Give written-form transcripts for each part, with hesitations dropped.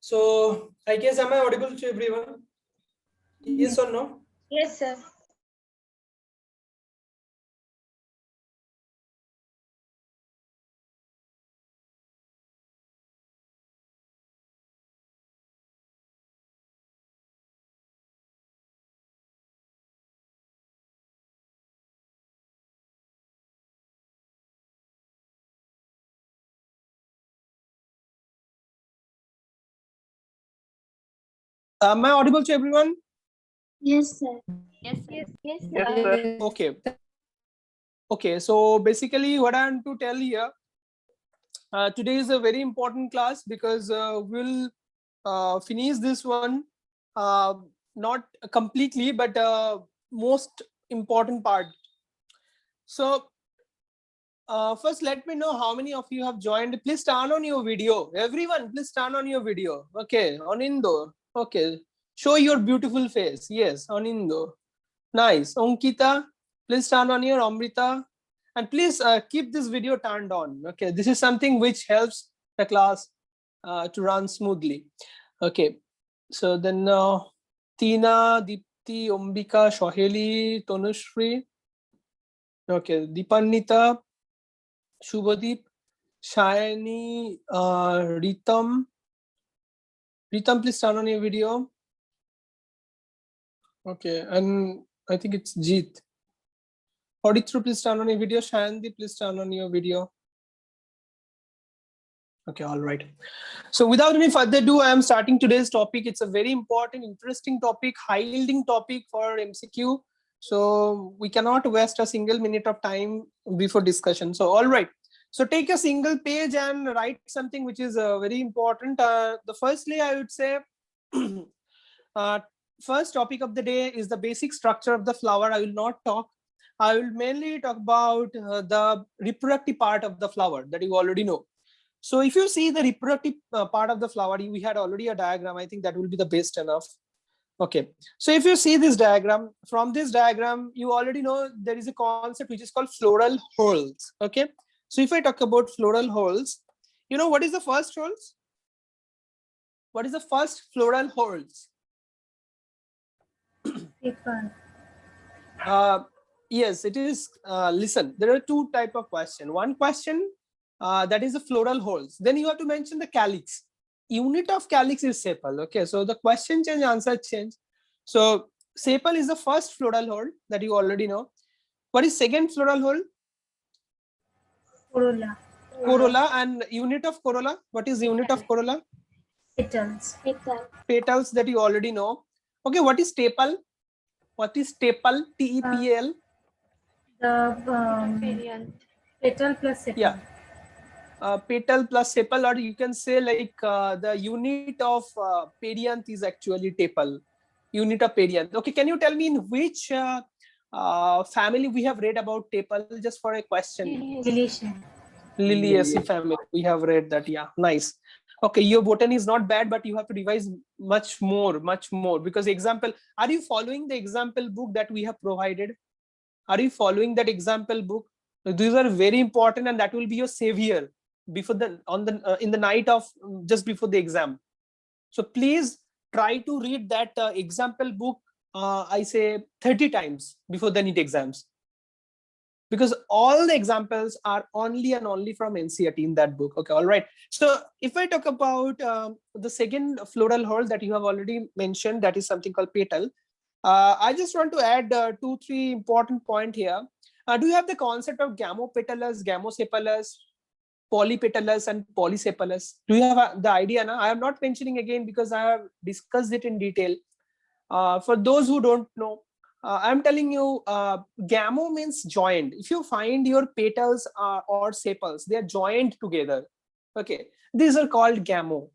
So I guess, am I audible to everyone? Yes or no? Yes, sir. Am I audible to everyone? Yes, sir. Yes, sir. Yes, Yes, sir. Okay. Okay. So basically, what I want to tell here, today is a very important class because we'll finish this one, uh, not completely, but most important part. So first, let me know how many of you have joined. Please turn on your video. Everyone, please turn on your video. Okay, on Indo. Okay, show your beautiful face. Yes, on Indo. Nice. Ankita, please turn on your Amrita. And please keep this video turned on. Okay, this is something which helps the class to run smoothly. Okay, so then Tina, Deepti, Ombika, Shoheli, Tonushri. Okay, Deepanita, Shubhadeep, Shayani, Ritam. Ritam, please turn on your video. Okay, and I think it's Jeet. Auditru, please turn on your video. Shayandi, please turn on your video. Okay, all right. So without any further ado, I am starting today's topic. It's a very important, interesting topic, high-yielding topic for MCQ. So we cannot waste a single minute of time before discussion. So all right. So take a single page and write something which is very important. The firstly, I would say, first topic of the day is the basic structure of the flower. I will not talk. I will mainly talk about the reproductive part of the flower that you already know. So if you see the reproductive part of the flower, we had already a diagram. I think that will be the best enough. Okay. So if you see this diagram, from this diagram, you already know there is a concept which is called floral whorls. Okay. So if I talk about floral whorls, you know what is the first whorls? What is the first floral whorls? Yes, it is. Listen, there are two type of question. One question that is the floral whorls. Then you have to mention the calyx. Unit of calyx is sepal. Okay, so the question change, answer change. So sepal is the first floral whorl that you already know. What is second floral whorl? Corolla. Corolla. And unit of corolla. What is unit of corolla? Petals. Petals that you already know. Okay, what is tepal? What is tepal? T-E-P-A-L. The petal plus sepal. Yeah. Petal plus sepal, or you can say like the unit of perianth is actually tepal. Unit of perianth. Okay, can you tell me in which family we have read about tepal? Just for a question. Liliaceae. Liliaceae family. We have read that. Yeah, nice. Okay, your botany is not bad, but you have to revise much more, because example. Are you following the example book that we have provided? Are you following that example book? These are very important, and that will be your savior before the in the night of just before the exam. So please try to read that example book. I say 30 times before the NEET exams, because all the examples are only and only from NCERT in that book. Okay, all right. So if I talk about the second floral whorl that you have already mentioned, that is something called petal. I just want to add 2-3 important point here. Do you have the concept of gamopetalous, gamosepalous, polypetalous, and polysepalous? Do you have the idea now? I am not mentioning again because I have discussed it in detail. For those who don't know, I'm telling you, gamo means joined. If you find your petals or sepals, they are joined together. Okay, these are called gamo.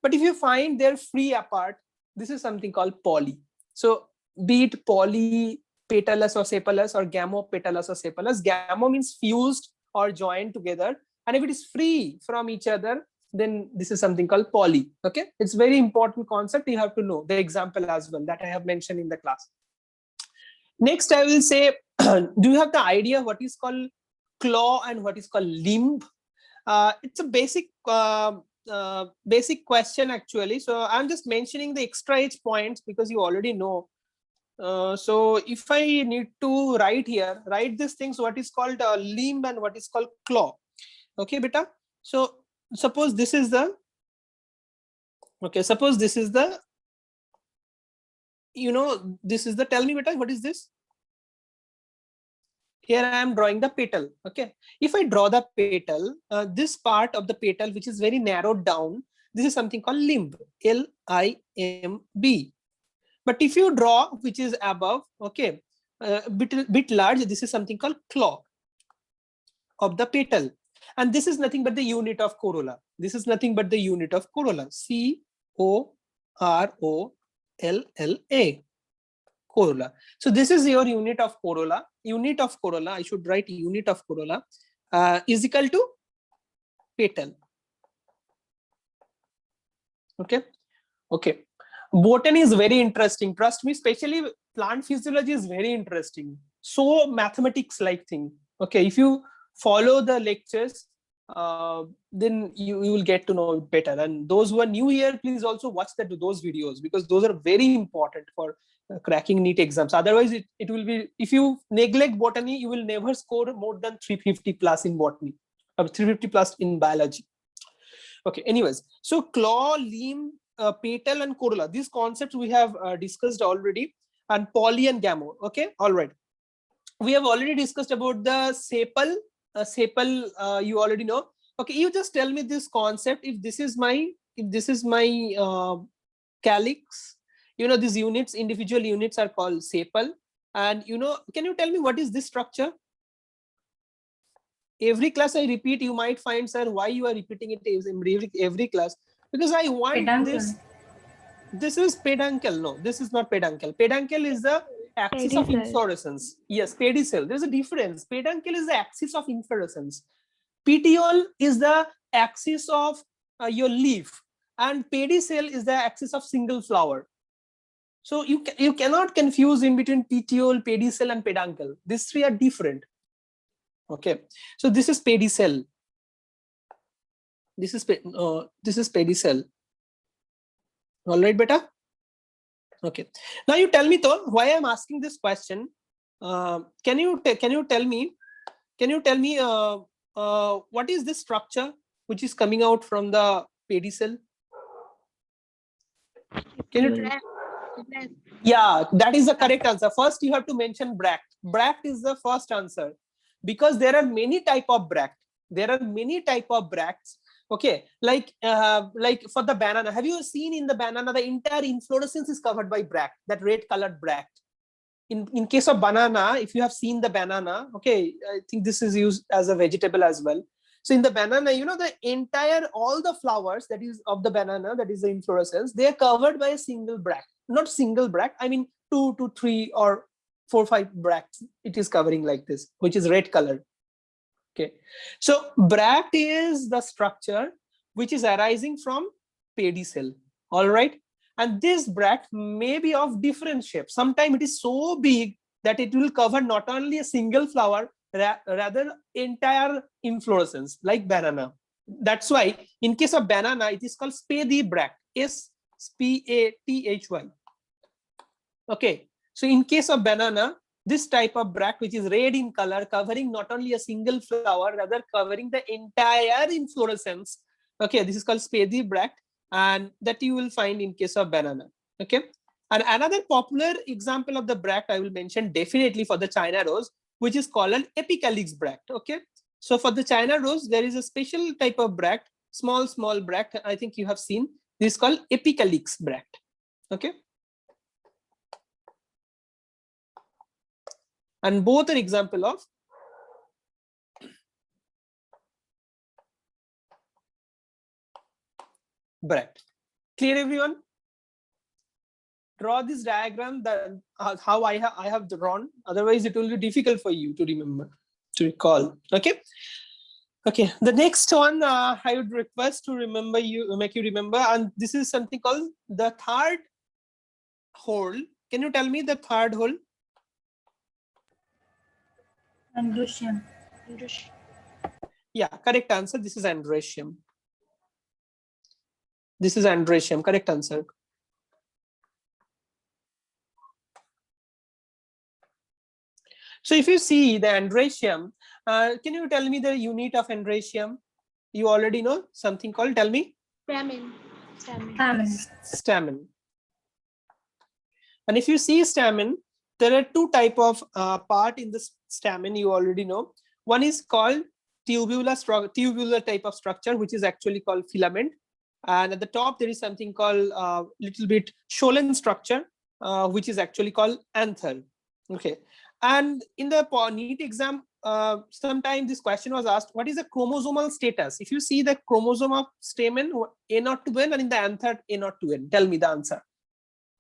But if you find they're free apart, this is something called poly. So be it polypetalous or sepalous or gamopetalous or sepalous, gamo means fused or joined together. And if it is free from each other, then this is something called poly. Okay, it's very important concept. You have to know the example as well that I have mentioned in the class. Next, I will say, do you have the idea what is called claw and what is called limb? It's a basic basic question actually. So I'm just mentioning the extra edge points because you already know. So if I need to write here, write these things, what is called a limb and what is called claw. Okay, beta. So suppose this is the, okay, suppose this is the, you know, this is the, tell me beta, what is this? Here I am drawing the petal. Okay. If I draw the petal, this part of the petal, which is very narrowed down, this is something called limb, L-I-M-B. But if you draw, which is above, okay, bit large, this is something called claw of the petal. And this is nothing but the unit of corolla. This is nothing but the unit of corolla, C-O-R-O-L-L-A. Corolla. So this is your unit of corolla. Unit of corolla, I should write unit of corolla is equal to petal. Okay. Okay. Botany is very interesting. Trust me, especially plant physiology is very interesting. So mathematics like thing. Okay. If you follow the lectures, then you will get to know it better. And those who are new here, please also watch those videos, because those are very important for cracking NEET exams. Otherwise, it will be, if you neglect botany, you will never score more than 350 plus in botany, or 350 plus in biology. Okay, anyways, so claw, limb, petal and corolla, these concepts we have discussed already, and poly and gamma. Okay, all right. We have already discussed about the sepal. Sepal, you already know. Okay, you just tell me this concept. If this is my calyx, you know, these units, individual units are called sepal. And you know, can you tell me what is this structure? Every class I repeat, you might find, sir, why you are repeating it every class? Because I want Peduncle. This is peduncle. No, this is not peduncle. Peduncle is the axis of inflorescence. Yes, pedicel. There's a difference. Peduncle is the axis of inflorescence. Petiole is the axis of your leaf, and pedicel is the axis of single flower. So you cannot confuse in between petiole, pedicel, and peduncle. These three are different. Okay, so this is pedicel. This is pedicel. All right, beta. Okay. Now you tell me, though, why I'm asking this question. Can you tell me what is this structure which is coming out from the pedicel? Can you? Yeah, that is the correct answer. First, you have to mention bract. Bract is the first answer, because there are many type of bract. There are many type of bracts. Okay, like for the banana, have you seen in the banana the entire inflorescence is covered by bract, that red colored bract? In case of banana, if you have seen the banana, okay, I think this is used as a vegetable as well. So in the banana, you know, the entire, all the flowers that is of the banana, that is the inflorescence, they are covered by a single bract. Not single bract, I mean 2 to 3 or 4 5 bracts it is covering like this, which is red colored. Okay, so bract is the structure which is arising from pedicel. All right, and this bract may be of different shape. Sometimes it is so big that it will cover not only a single flower, rather entire inflorescence, like banana. That's why in case of banana, it is called spathy bract, S-P-A-T-H-Y. Okay, so in case of banana, this type of bract, which is red in color, covering not only a single flower, rather covering the entire inflorescence. Okay, this is called spathy bract, and that you will find in case of banana. Okay, and another popular example of the bract I will mention definitely for the China rose, which is called an epicalyx bract. Okay, so for the China rose, there is a special type of bract, small bract. I think you have seen. This is called epicalyx bract. Okay. And both are example of bract. Clear, everyone? Draw this diagram that how I have drawn. Otherwise, it will be difficult for you to remember, to recall. Okay. Okay. The next one I would request to make you remember, and this is something called the third hole. Can you tell me the third hole? Androecium. Yeah, correct answer. This is androecium. This is androecium, correct answer. So if you see the androecium, can you tell me the unit of androecium? You already know something called, tell me. Stamen. Stamen. Stamen. Stamen. And if you see stamen, there are two type of part in the stamen, you already know. One is called tubular type of structure, which is actually called filament. And at the top, there is something called little bit Scholen structure, which is actually called anther. Okay. And in the NEET exam, sometime this question was asked, what is the chromosomal status? If you see the chromosome of stamen, A0 to N, and in the anther, A0 to N, tell me the answer.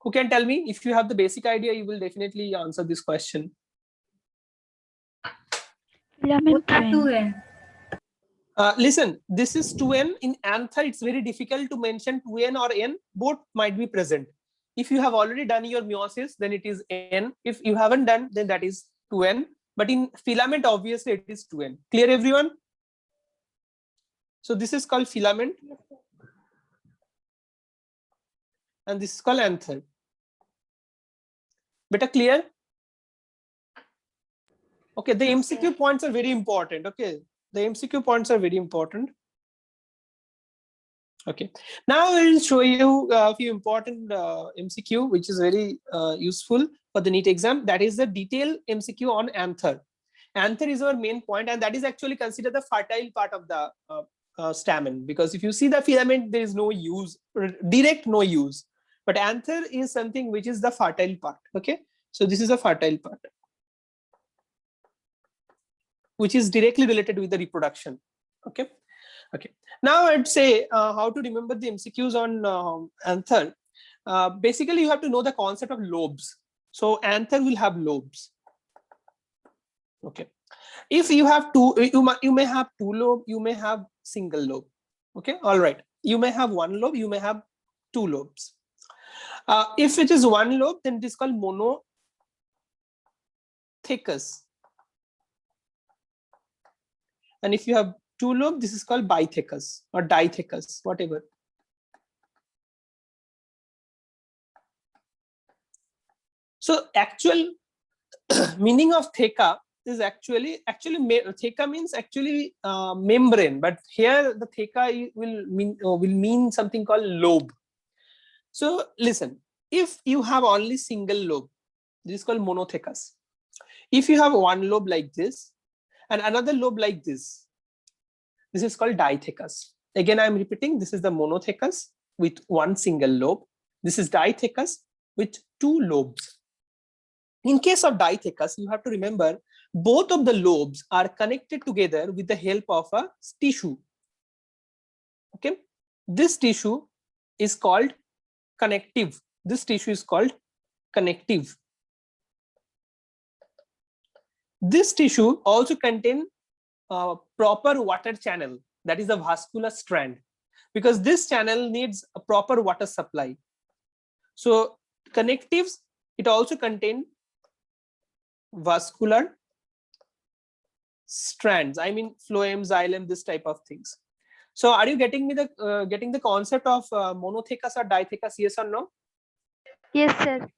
Who can tell me? If you have the basic idea, you will definitely answer this question. Both are 2N. Listen, this is 2N. In anther, it's very difficult to mention 2N or N. Both might be present. If you have already done your meiosis, then it is N. If you haven't done, then that is 2N. But in filament, obviously, it is 2N. Clear, everyone? So this is called filament. And this is called anther. Better clear? Okay, the MCQ points are very important. Okay, the MCQ points are very important. Okay, now I will show you a few important MCQ, which is very useful for the NEET exam. That is the detailed MCQ on anther. Anther is our main point, and that is actually considered the fertile part of the stamen, because if you see the filament, there is no use, direct no use. But anther is something which is the fertile part. Okay, so this is a fertile part, which is directly related with the reproduction. Okay. Okay. Now I'd say how to remember the MCQs on anther. Basically, you have to know the concept of lobes. So anther will have lobes. Okay. If you have two, you may have two lobe, you may have single lobe. Okay. All right. You may have one lobe, you may have two lobes. If it is one lobe, then it is called monothecous. And if you have two lobe, this is called bithecous or dithecous, whatever. So actual meaning of theca is actually theca means actually membrane, but here the theca will mean something called lobe. So listen, if you have only single lobe, this is called monothecous. If you have one lobe like this and another lobe like this is called dithecous. Again, I am repeating, this is the monothecous with one single lobe. This is dithecous with two lobes. In case of dithecous, you have to remember both of the lobes are connected together with the help of a tissue. Okay, this tissue is called connective. This tissue is called connective. This tissue also contains proper water channel, that is a vascular strand, because this channel needs a proper water supply. So connectives, it also contains vascular strands, I mean phloem, xylem, this type of things. So are you getting me getting the concept of monothecous or dithecous, yes or no? Yes, sir.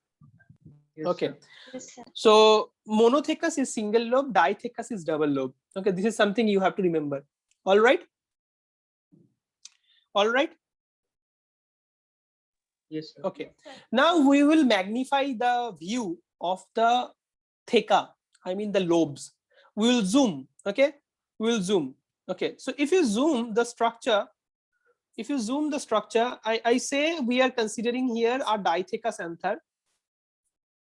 Okay. Yes, sir. So monothecous is single lobe, dithecous is double lobe. Okay, this is something you have to remember. All right. All right. Yes, sir. Okay. Now we will magnify the view of the theca, I mean the lobes. We will zoom. Okay. We will zoom. Okay. So if you zoom the structure, I say we are considering here our dithecous anther.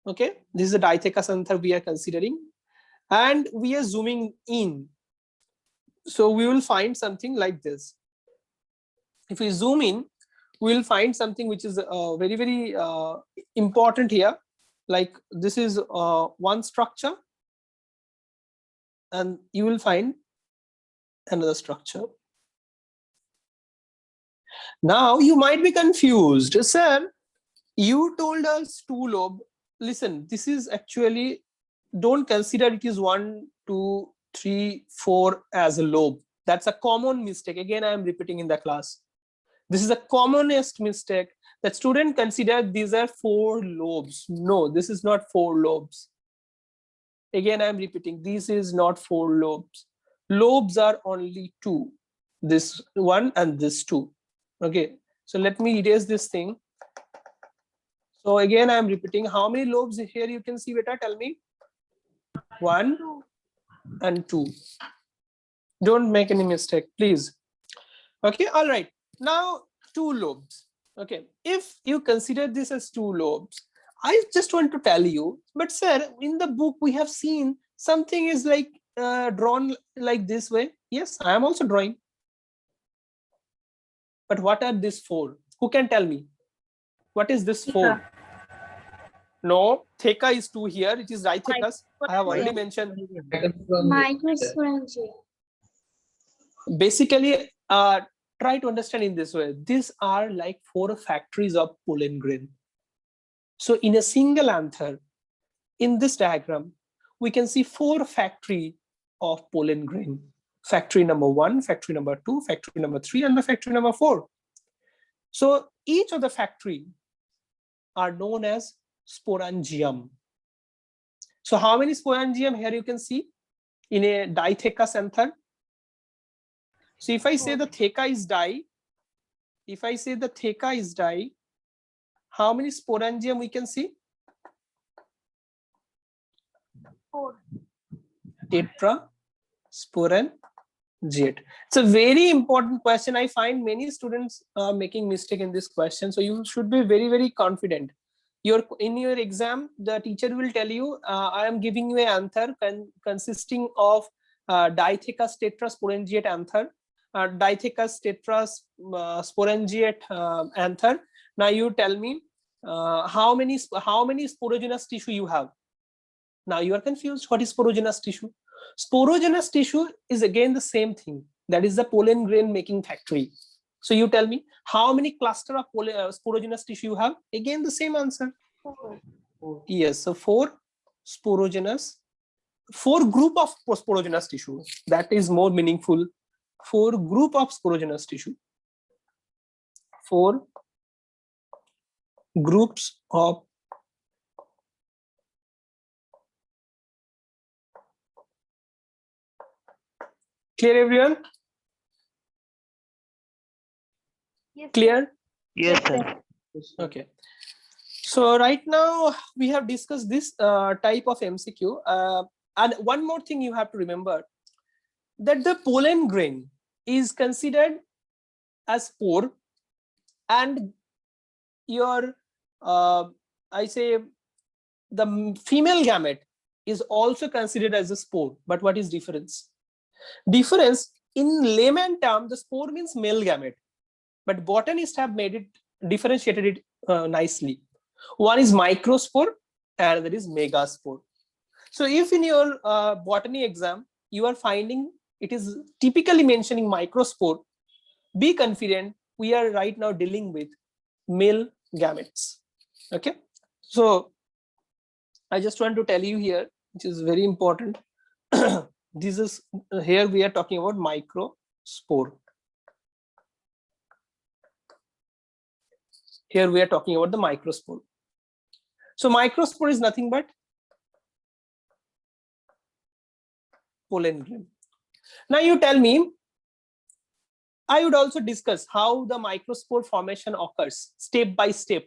Okay, this is the dithecous anther we are considering, and we are zooming in. So we will find something like this. If we zoom in, we will find something which is very, very important here. Like this is one structure, and you will find another structure. Now you might be confused, sir. You told us two lobe. Listen, this is actually, don't consider it is 1, 2, 3, 4 as a lobe. That's a common mistake. Again, I am repeating in the class. This is the commonest mistake that student consider these are 4 lobes. No, this is not 4 lobes. Again, I'm repeating, this is not 4 lobes. Lobes are only 2, this one and this 2. Okay, so let me erase this thing. So again, I'm repeating, how many lobes here you can see, beta? Tell me. 1 and 2. Don't make any mistake, please. Okay, all right. Now 2 lobes. Okay, if you consider this as 2 lobes, I just want to tell you, but sir, in the book we have seen something is like drawn like this way. Yes, I am also drawing. But what are these 4? Who can tell me? What is this 4? No, theca is 2 here. It is dithecus. I have already mentioned. Microsporangia. Basically, try to understand in this way. These are like 4 factories of pollen grain. So in a single anther, in this diagram, we can see 4 factory of pollen grain. Factory number 1, factory number 2, factory number 3, and the factory number 4. So each of the factory are known as sporangium. So how many sporangium here you can see in a dithecus anther? So if I say the theca is di, how many sporangium we can see? 4. Tetrasporangiate. It's a very important question. I find many students making mistake in this question. So you should be very, very confident. In your exam, the teacher will tell you, I am giving you an anther consisting of dithecus tetrasporangiate anther, dithecus tetrasporangiate anther. Now you tell me how many sporogenous tissue you have. Now you are confused. What is sporogenous tissue? Sporogenous tissue is again the same thing. That is the pollen grain making factory. So you tell me how many cluster of sporogenous tissue you have? Again the same answer. 4. Yes, so 4 sporogenous, 4 group of sporogenous tissue. That is more meaningful. 4 group of sporogenous tissue. 4 groups of clear, everyone? Yes, Clear? Yes, sir. Okay. So right now we have discussed this type of MCQ. And one more thing you have to remember, that the pollen grain is considered as spore, and your I say the female gamete is also considered as a spore. But what is difference? Difference in layman term, the spore means male gamete, but botanists have made it differentiated it nicely. One is microspore and another is megaspore. So if in your botany exam you are finding it is typically mentioning microspore, be confident we are right now dealing with male gametes. Okay, so I just want to tell you here, which is very important. This is here we are talking about microspore. Here we are talking about the microspore. So microspore is nothing but pollen grain. Now you tell me, I would also discuss how the microspore formation occurs step by step,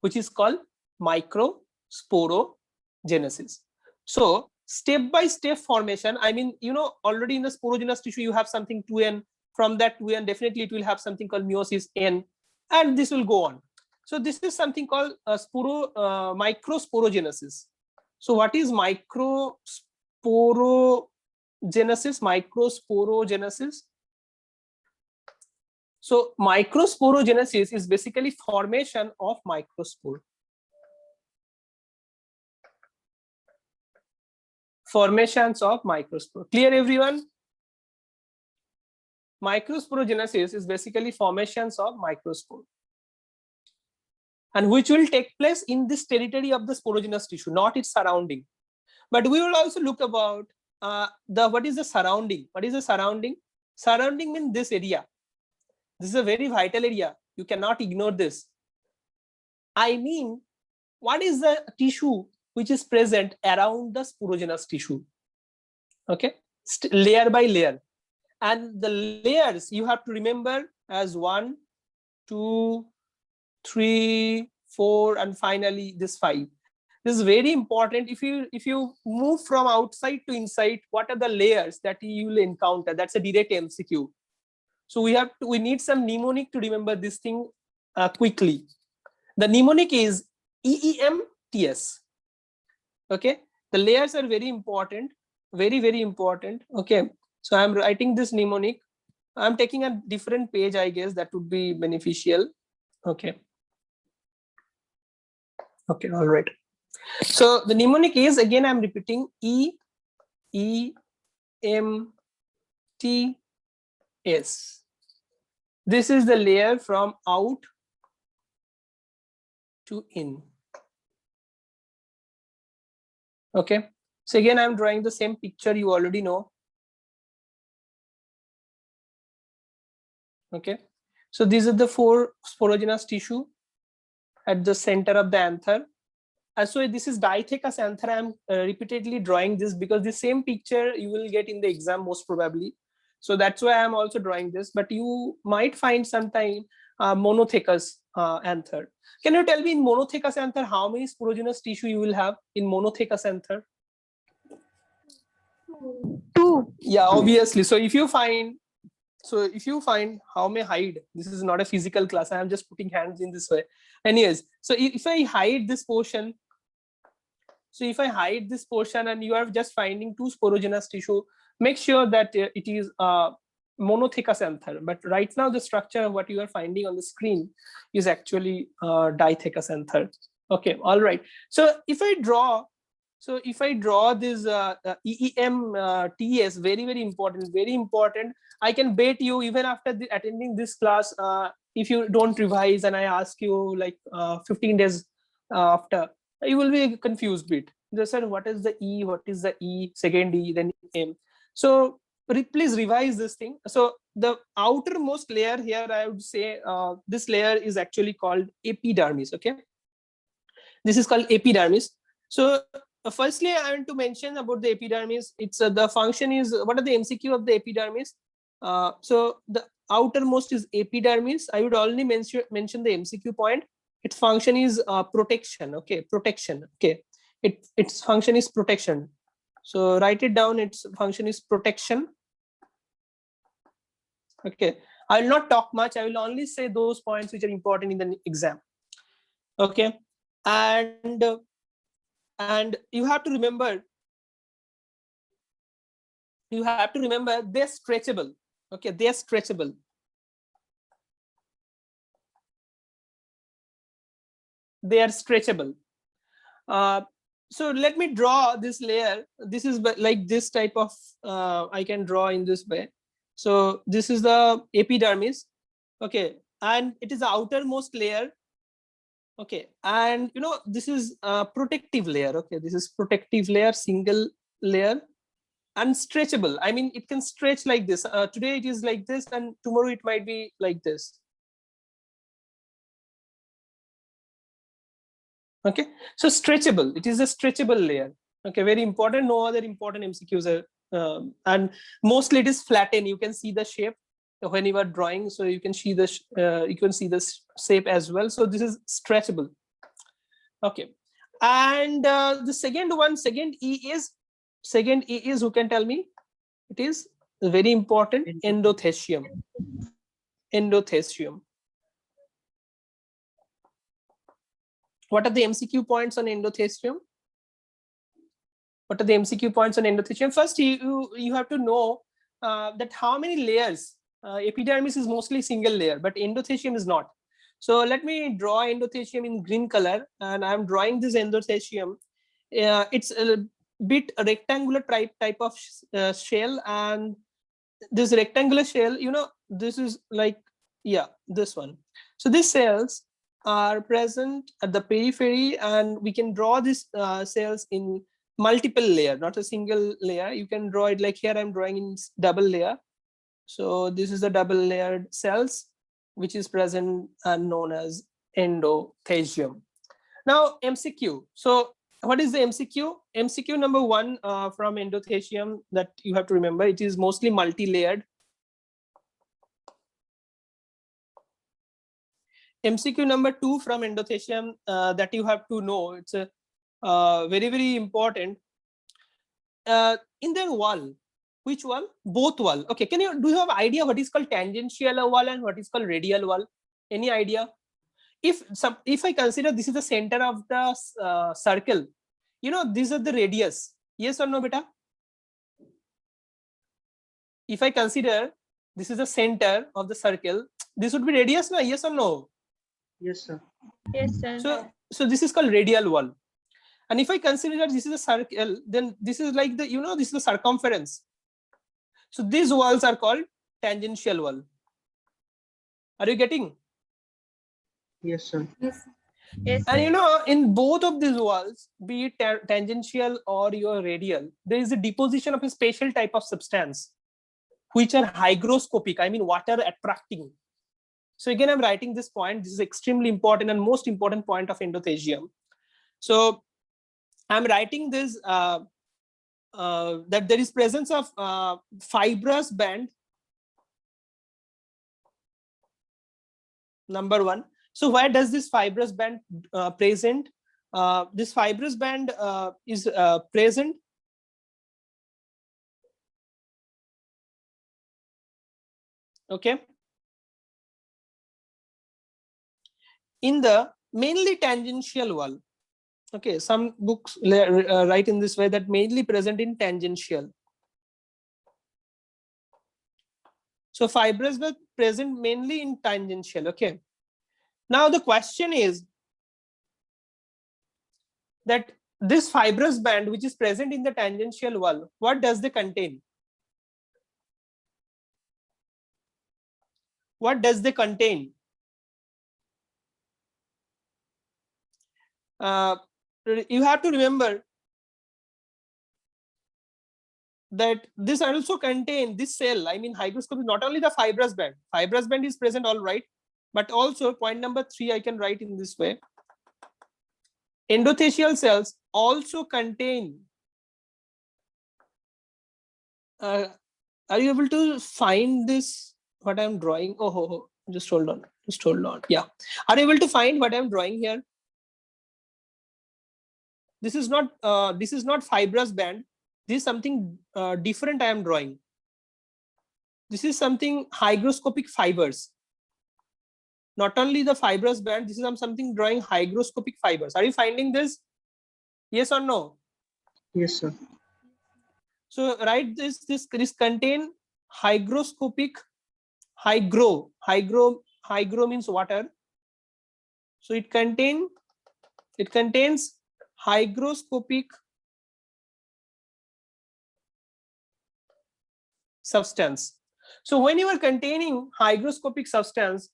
which is called microsporogenesis. So step by step formation, I mean, you know, already in the sporogenous tissue you have something 2n, from that 2n definitely it will have something called meiosis n, and this will go on. So this is something called microsporogenesis. So what is microsporogenesis? So microsporogenesis is basically formation of microspore. Formations of microspore. Clear, everyone? Microsporogenesis is basically formations of microspore, and which will take place in this territory of the sporogenous tissue, not its surrounding. But we will also look about what is the surrounding. What is the surrounding? Surrounding means this area. This is a very vital area. You cannot ignore this. I mean, what is the tissue which is present around the sporogenous tissue? Okay, layer by layer. And the layers you have to remember as 1, 2, 3, 4, and finally this 5. This is very important. If you move from outside to inside, what are the layers that you will encounter? That's a direct MCQ. So we need some mnemonic to remember this thing quickly. The mnemonic is EEMTS. Okay, the layers are very important, very important. Okay, so I'm writing this mnemonic. I'm taking a different page, I guess that would be beneficial. Okay, all right. So the mnemonic is, again I'm repeating, EEMTS. This is the layer from out to in. Okay, so again I'm drawing the same picture you already know. Okay, so these are the 4 sporogenous tissue at the center of the anther. So this is diathecous anther. I'm repeatedly drawing this because the same picture you will get in the exam most probably. So that's why I'm also drawing this, but you might find sometime monothecous anther. Can you tell me in monothecous anther how many sporogenous tissue you will have in monothecous anther? 2. Yeah, obviously. So if you find how may hide, this is not a physical class, I am just putting hands in this way. Anyways, so if I hide this portion, and you are just finding 2 sporogenous tissue, make sure that it is monothecous anther. But right now the structure of what you are finding on the screen is actually dithecous anther. Okay, all right. So if I draw this EEMTS, very important. I can bet you even after attending this class, if you don't revise and I ask you like 15 days after, you will be confused bit. Sir, what is the E? What is the E? Second E, then M. So please revise this thing. So the outermost layer here, I would say this layer is actually called epidermis. Okay, this is called epidermis. So firstly, I want to mention about the epidermis. It's the function is, what are the MCQ of the epidermis? So the outermost is epidermis. I would only mention the MCQ point. Its function is protection. Okay, protection. Okay, its function is protection. So write it down. Its function is protection. Okay, I will not talk much. I will only say those points which are important in the exam. Okay, and you have to remember. They're stretchable. Okay, they're stretchable. They are stretchable. So let me draw this layer. This is like this type of I can draw in this way. So this is the epidermis. Okay, and it is the outermost layer. Okay, and you know, this is a protective layer. Okay, this is protective layer, single layer, and stretchable. I mean, it can stretch like this. Today it is like this, and tomorrow it might be like this. Okay, so stretchable, it is a stretchable layer. Okay, very important. No other important MCQs are and mostly it is flattened. You can see the shape when you are drawing, so you can see this shape as well. So this is stretchable. Okay, and the second E is, who can tell me? It is very important, endothecium. What are the MCQ points on endothecium? First, you have to know that how many layers. Epidermis is mostly single layer, but endothecium is not. So let me draw endothecium in green color, and I'm drawing this endothecium. It's a bit rectangular type of shell, and this rectangular shell, you know, this is like, yeah, this one. So these cells are present at the periphery, and we can draw these cells in multiple layer, not a single layer. You can draw it like here I'm drawing in double layer. So this is the double layered cells, which is present and known as endothelium. Now MCQ. So what is the MCQ? MCQ number 1 from endothelium that you have to remember, it is mostly multi-layered. MCQ number 2 from endothelium that you have to know, it's a very, very important. In their wall, which wall? Both wall. Okay, do you have idea what is called tangential wall and what is called radial wall? Any idea? If I consider this is the center of the circle, you know, these are the radius. Yes or no, beta? If I consider this is the center of the circle, this would be radius, na? Yes or no? Yes, sir. Yes, sir. So this is called radial wall. And if I consider that this is a circle, then this is like the, you know, this is the circumference. So these walls are called tangential wall. Are you getting? Yes, sir. Yes. Yes, And sir. you know, in both of these walls, be it tangential or your radial, there is a deposition of a special type of substance, which are hygroscopic, I mean water attracting. So again, I'm writing this point. This is extremely important and most important point of endothelium. So I'm writing this that there is presence of fibrous band, number 1. So where does this fibrous band present? This fibrous band is present okay in the mainly tangential wall. Okay, some books write in this way that mainly present in tangential. So fibrous were present mainly in tangential. Okay. Now the question is that this fibrous band which is present in the tangential wall, what does they contain? What does they contain? You have to remember that this also contain this cell, I mean hygroscopic, not only the fibrous band is present, all right, but also point number 3 I can write in this way. Endothelial cells also contain are you able to find this what I'm drawing? Just hold on. Yeah, are you able to find what I'm drawing here? This is not fibrous band. This is something different I am drawing. This is something hygroscopic fibers. Not only the fibrous band, this is something drawing hygroscopic fibers. Are you finding this? Yes or no? Yes, sir. So write this contain hygroscopic, hygro means water. So it contains hygroscopic substance. So when you are containing hygroscopic substance,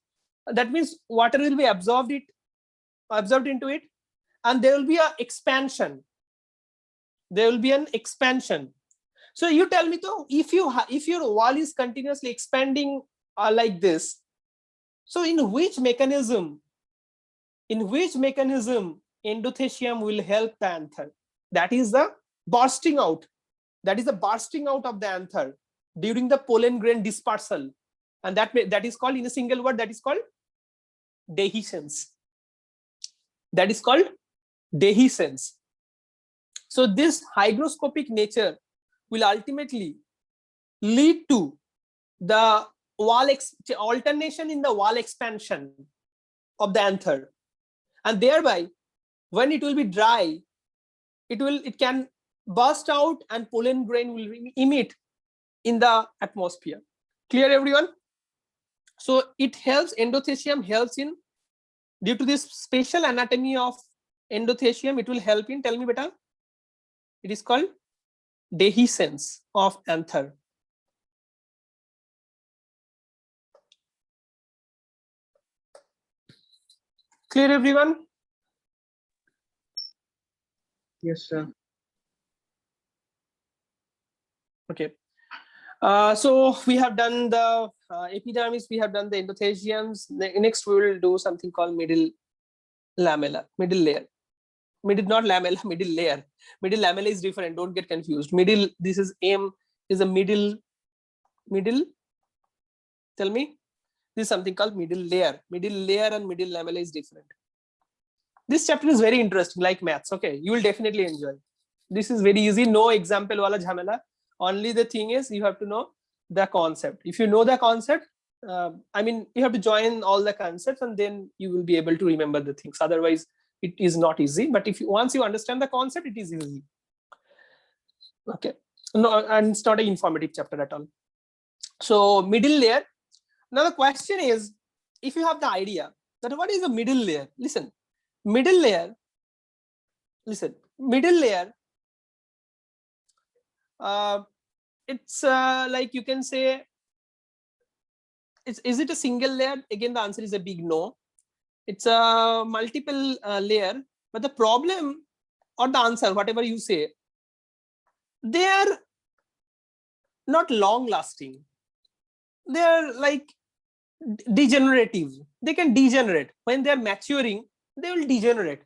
that means water will be absorbed into it, and there will be an expansion. So you tell me though, if your wall is continuously expanding like this, so in which mechanism endothelium will help the anther? That is the bursting out of the anther during the pollen grain dispersal, and that is called, in a single word, that is called dehiscence. So this hygroscopic nature will ultimately lead to the alternation in the wall expansion of the anther, and thereby when it will be dry, it can burst out and pollen grain will emit in the atmosphere. Clear, everyone? So it helps, endothelium helps in, due to this special anatomy of endothelium, it will help in, tell me beta, it is called dehiscence of anther. Clear, everyone? Yes, sir. Okay. So we have done the epidermis, we have done the endotheliums. Next, we will do something called middle lamella, middle layer. Middle, not lamella, middle layer. Middle lamella is different. Don't get confused. Middle, this is M, is a middle. Tell me. This is something called middle layer. Middle layer and middle lamella is different. This chapter is very interesting, like maths. Okay, you will definitely enjoy. This is very easy. No example wala jhamela. Only the thing is you have to know the concept. If you know the concept, I mean, you have to join all the concepts and then you will be able to remember the things. Otherwise, it is not easy. But if you, once you understand the concept, it is easy. Okay, no, and it's not an informative chapter at all. So middle layer. Now the question is, if you have the idea that what is a middle layer? Listen, middle layer. Listen, middle layer. It's like you can say, is it a single layer? Again, the answer is a big no. It's a multiple layer, but the problem or the answer, whatever you say, they are not long lasting. They are like degenerative. They can degenerate. When they are maturing, they will degenerate.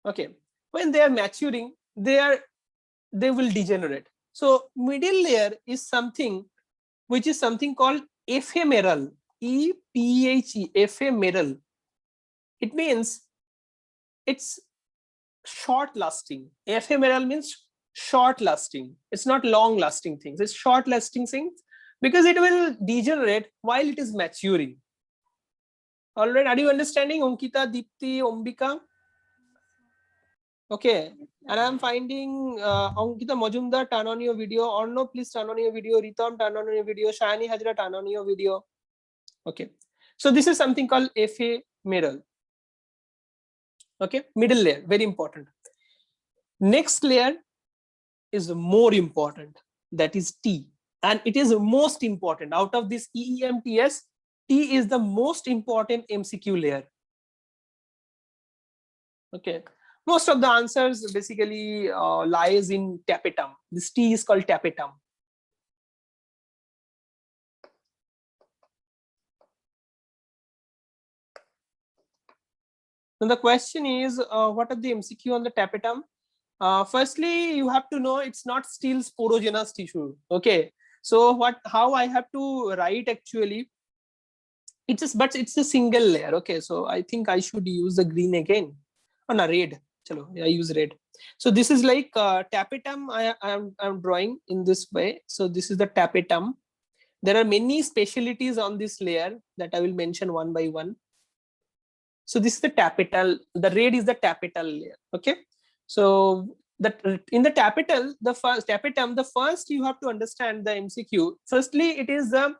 Okay, when they are maturing, they will degenerate. So middle layer is something which is something called ephemeral. E-P-H-E, ephemeral. It means it's short lasting. Ephemeral means short lasting. It's not long lasting things. It's short lasting things because it will degenerate while it is maturing. All right, are you understanding, Ankita, Deepti, Ombika? Okay, and I'm finding Ankita Majumdar, turn on your video. Arno, please turn on your video. Ritam, turn on your video. Shani Hajra, turn on your video. Okay, so this is something called ephemeral. Okay, middle layer, very important. Next layer is more important, that is T, and it is most important out of this EEMTS. T is the most important MCQ layer. Okay, most of the answers basically lies in tapetum. This T is called tapetum. So the question is, what are the MCQ on the tapetum? Firstly, you have to know it's not still sporogenous tissue. Okay, so how I have to write actually? But it's a single layer. Okay, so I think I should use the green again. Oh no, red. Chalo, I use red. So this is like tapetum. I'm drawing in this way. So this is the tapetum. There are many specialties on this layer that I will mention one by one. So this is the tapetal. The red is the tapetal layer. Okay. So that in the tapetal, the first tapetum, the first you have to understand the MCQ. Firstly, it is the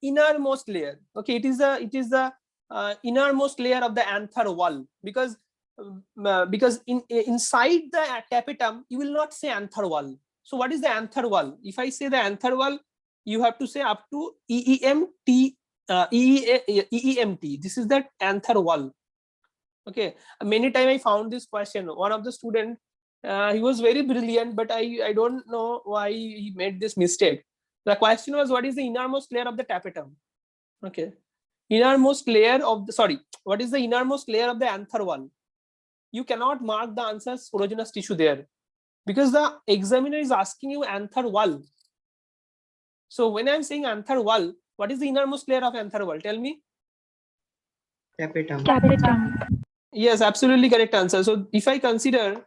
innermost layer. Okay, it is the innermost layer of the anther wall, because inside the tapetum you will not say anther wall. So what is the anther wall? If I say the anther wall, you have to say up to EEMT. This is the anther wall. Okay, many times I found this question. One of the student, he was very brilliant, but I don't know why he made this mistake. The question was, what is the innermost layer of the tapetum? Okay, innermost layer of the, sorry, what is the innermost layer of the anther wall? You cannot mark the answer sporogenous tissue there, because the examiner is asking you anther wall. So when I'm saying anther wall, what is the innermost layer of anther wall? Tell me. Tapetum. Tapetum. Yes, absolutely correct answer. So if I consider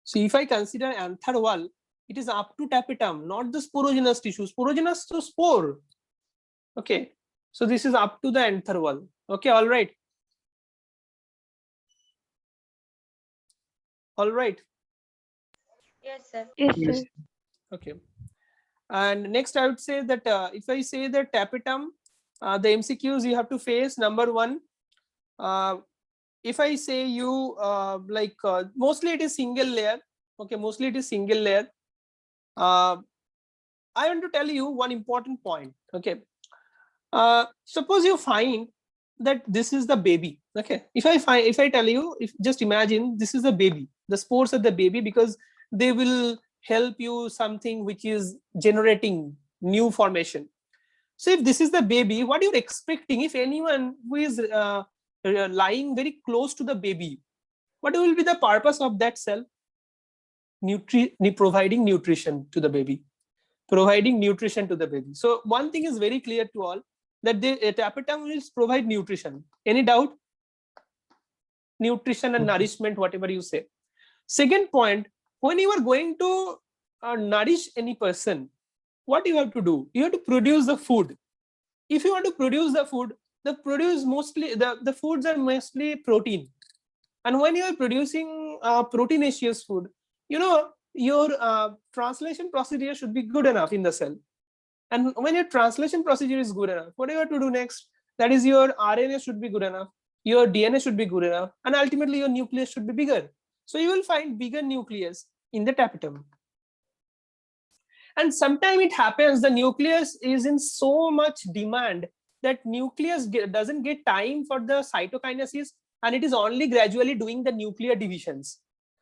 anther wall, it is up to tapetum, not the sporogenous tissue. Sporogenous to spore. Okay, so this is up to the anther wall. Okay, all right. All right. Yes, sir. Yes. Okay. And next, I would say that if I say that tapetum, the MCQs you have to face. Number one, if I say you mostly it is single layer. Okay, mostly it is single layer. I want to tell you one important point. Okay, suppose you find that this is the baby. Okay, if I tell you, if just imagine this is the baby, the spores are the baby, because they will help you something which is generating new formation. So if this is the baby, what you're expecting, if anyone who is lying very close to the baby, what will be the purpose of that cell? Providing nutrition to the baby. Providing nutrition to the baby. So one thing is very clear to all, that the tapetum will provide nutrition. Any doubt? Nutrition and nourishment, whatever you say. Second point, when you are going to nourish any person, what you have to do? You have to produce the food. If you want to produce the food, the foods are mostly protein. And when you are producing proteinaceous food, you know, your translation procedure should be good enough in the cell. And when your translation procedure is good enough, what you have to do next? That is, your RNA should be good enough, your DNA should be good enough, and ultimately your nucleus should be bigger. So you will find bigger nucleus in the tapetum. And sometimes it happens the nucleus is in so much demand that nucleus doesn't get time for the cytokinesis, and it is only gradually doing the nuclear divisions.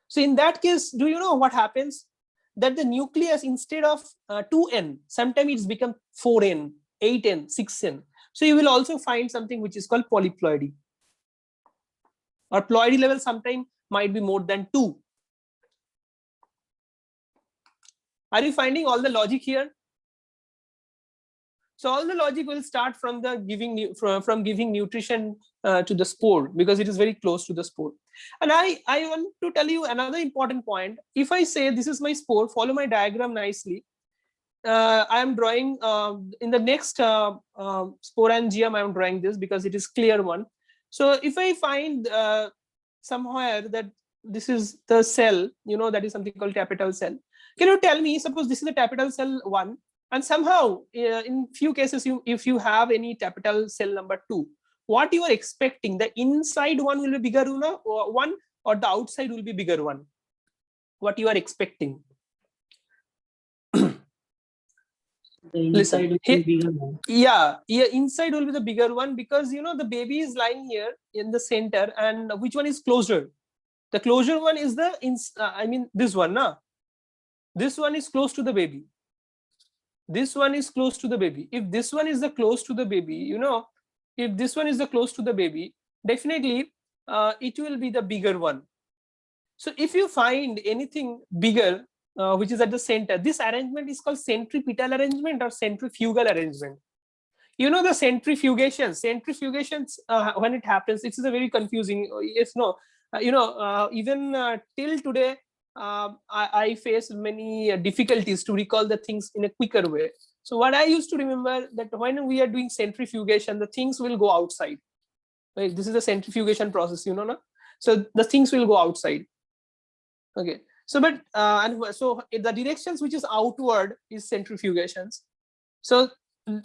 So in that case, do you know what happens? That the nucleus, instead of 2n, sometimes it's become 4n, 8n, 6n. So you will also find something which is called polyploidy. Or ploidy level sometimes might be more than 2. Are you finding all the logic here? So all the logic will start from the giving nutrition to the spore, because it is very close to the spore. And I want to tell you another important point. If I say this is my spore, follow my diagram nicely. I am drawing in the next sporangium. I am drawing this because it is clear one. So if I find somewhere that this is the cell, you know, that is something called tapetal cell. Can you tell me, suppose this is the tapetal cell 1, and somehow in few cases, if you have any tapetal cell number 2, what you are expecting, the inside one will be bigger one, or the outside will be bigger one? What you are expecting? The inside will be bigger one. Yeah, inside will be the bigger one, because you know the baby is lying here in the center, and which one is closer? The closer one is the this one, na? This one is close to the baby. This one is close to the baby. If this one is the close to the baby, you know, if this one is the close to the baby, definitely it will be the bigger one. So if you find anything bigger, which is at the center, this arrangement is called centripetal arrangement or centrifugal arrangement. You know the centrifugations when it happens, it is a very confusing. Yes, no, even till today, I face many difficulties to recall the things in a quicker way. So what I used to remember, that when we are doing centrifugation, the things will go outside. Right? This is the centrifugation process, you know, na? So the things will go outside. Okay. So, but so the directions which is outward is centrifugations. So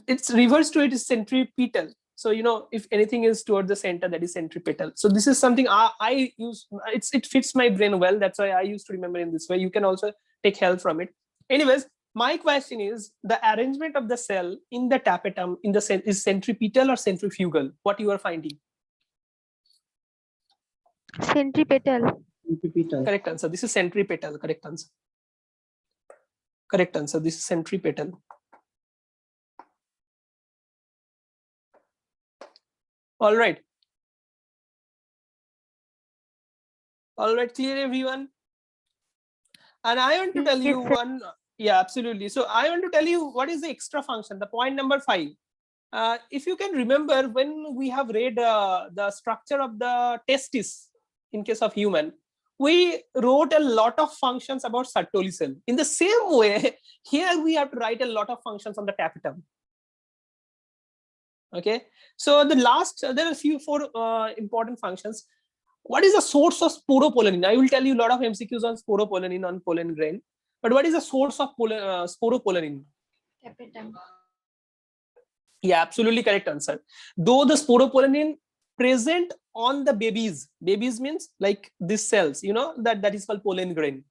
it's reverse to it is centripetal. So, you know, if anything is toward the center, that is centripetal. So this is something I use. It fits my brain well. That's why I used to remember in this way. You can also take help from it. Anyways, my question is, the arrangement of the cell in the tapetum is centripetal or centrifugal? What you are finding? Centripetal. Centripetal. Correct answer. This is centripetal. Correct answer. Correct answer. This is centripetal. All right. All right, clear everyone? And I want to tell you one, yeah, absolutely. So I want to tell you what is the extra function, the point number 5. If you can remember, when we have read the structure of the testis in case of human, we wrote a lot of functions about Sertoli cell. In the same way, here we have to write a lot of functions on the tapetum. Okay, so the last, there are a few 4 important functions. What is the source of sporopollenin? I will tell you a lot of MCQs on sporopollenin on pollen grain. But what is the source of sporopollenin? Tapetum. Yeah, absolutely correct answer. Though the sporopollenin present on the babies means like these cells, you know, that is called pollen grain.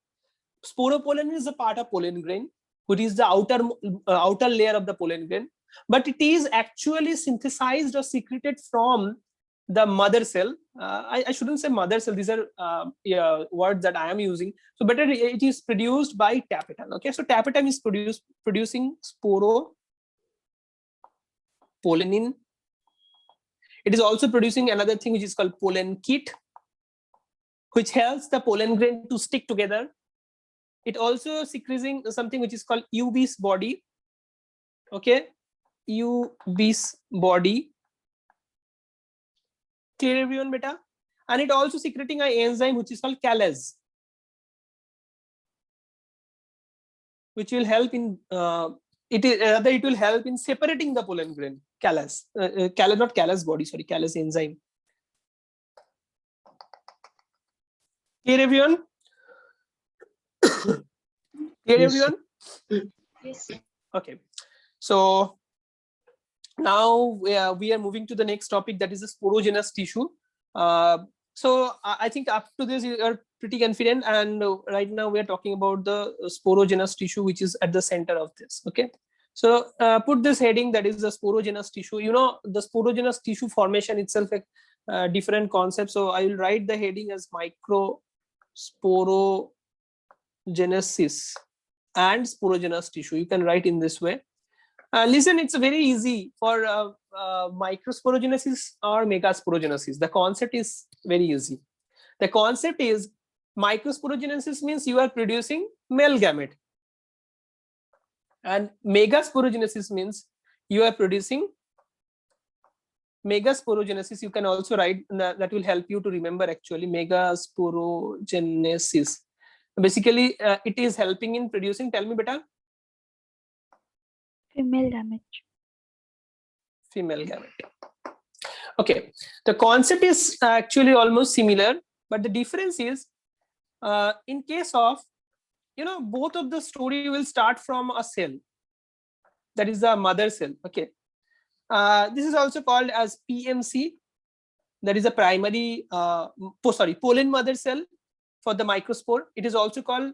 Sporopollenin is a part of pollen grain, which is the outer layer of the pollen grain. But it is actually synthesized or secreted from the mother cell. I shouldn't say mother cell. These are yeah, words that I am using. So better, it is produced by tapetum. Okay, so tapetum is producing sporopollenin. It is also producing another thing which is called pollen kit, which helps the pollen grain to stick together. It also secreting something which is called UB's body. Okay, UB's body. Clear everyone, beta? And it also secreting an enzyme which is called callase, which will help in it will help in separating the pollen grain. Callase, not callase body, sorry, callase enzyme. Clear everyone? Clear Yes, everyone? Yes, sir. Okay. So now we are moving to the next topic, that is the sporogenous tissue. So I think up to this you are pretty confident, and right now we are talking about the sporogenous tissue, which is at the center of this. Okay. So put this heading, that is the sporogenous tissue. You know, the sporogenous tissue formation itself a different concept. So I will write the heading as microsporogenesis and sporogenous tissue. You can write in this way. Listen, it's very easy for microsporogenesis or megasporogenesis. The concept is very easy. The concept is microsporogenesis means you are producing male gamete, and megasporogenesis means you are producing megasporogenesis. You can also write that will help you to remember actually megasporogenesis. Basically, it is helping in producing. Tell me, beta. Female gamete. Female gamete. Okay, the concept is actually almost similar, but the difference is in case of, you know, both of the story will start from a cell, that is the mother cell. Okay, this is also called as PMC, that is a primary pollen mother cell for the microspore. It is also called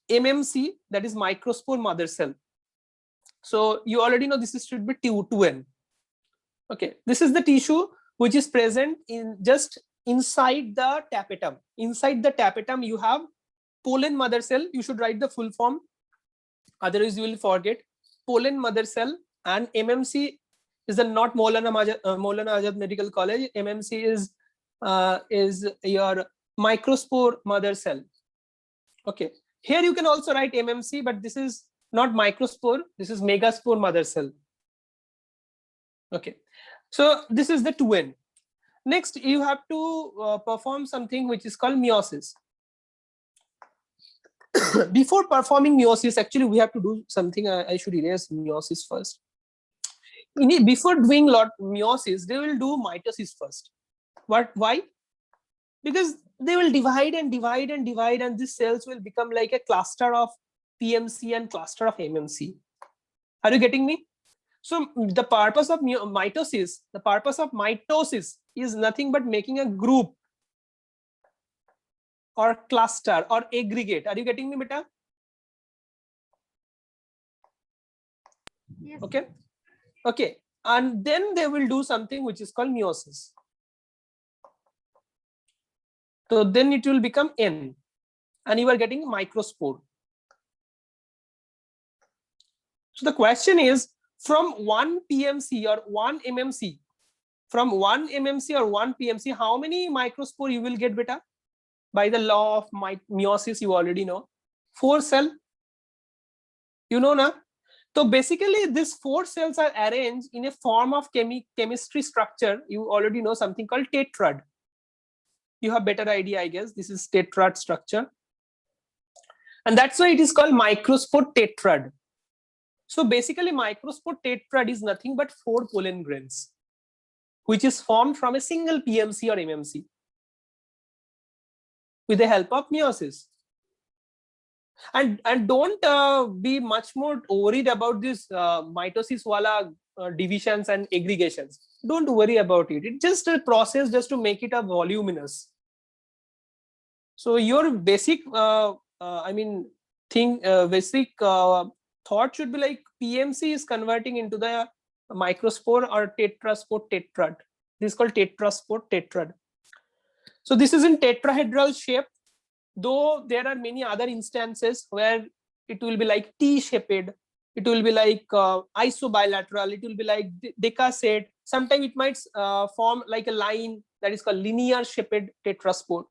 MMC, that is microspore mother cell. So you already know this should be 2N. Okay, this is the tissue which is present in just inside the tapetum. Inside the tapetum, you have pollen mother cell. You should write the full form, otherwise you will forget. Pollen mother cell, and MMC is the not Maulana Azad Medical College. MMC is your microspore mother cell. Okay, here you can also write MMC, but this is not microspore, this is megaspore mother cell. Okay, so this is the 2N. Next, you have to perform something which is called meiosis. Before performing meiosis, actually we have to do something. I should erase meiosis first. Before doing meiosis, they will do mitosis first. Why? Because they will divide and divide and divide, and these cells will become like a cluster of PMC and cluster of MMC. Are you getting me? So the purpose of mitosis is nothing but making a group or cluster or aggregate. Are you getting me, beta? Yes. Okay. Okay. And then they will do something which is called meiosis. So then it will become N, and you are getting microspore. So the question is, from 1 PMC or 1 MMC, how many microspore you will get, beta? By the law of meiosis, you already know. 4 cells. You know na? So basically, these 4 cells are arranged in a form of chemistry structure. You already know something called tetrad. You have better idea, I guess. This is tetrad structure. And that's why it is called microspore tetrad. So basically, microspore tetrad is nothing but 4 pollen grains, which is formed from a single PMC or MMC with the help of meiosis. And don't be much more worried about this mitosis wala divisions and aggregations. Don't worry about it. It's just a process just to make it a voluminous. So your basic thought should be like PMC is converting into the microspore or tetraspore tetrad. This is called tetraspore, tetrad. So this is in tetrahedral shape, though there are many other instances where it will be like T-shaped, it will be like isobilateral, it will be like decased. Sometimes it might form like a line, that is called linear shaped tetraspore.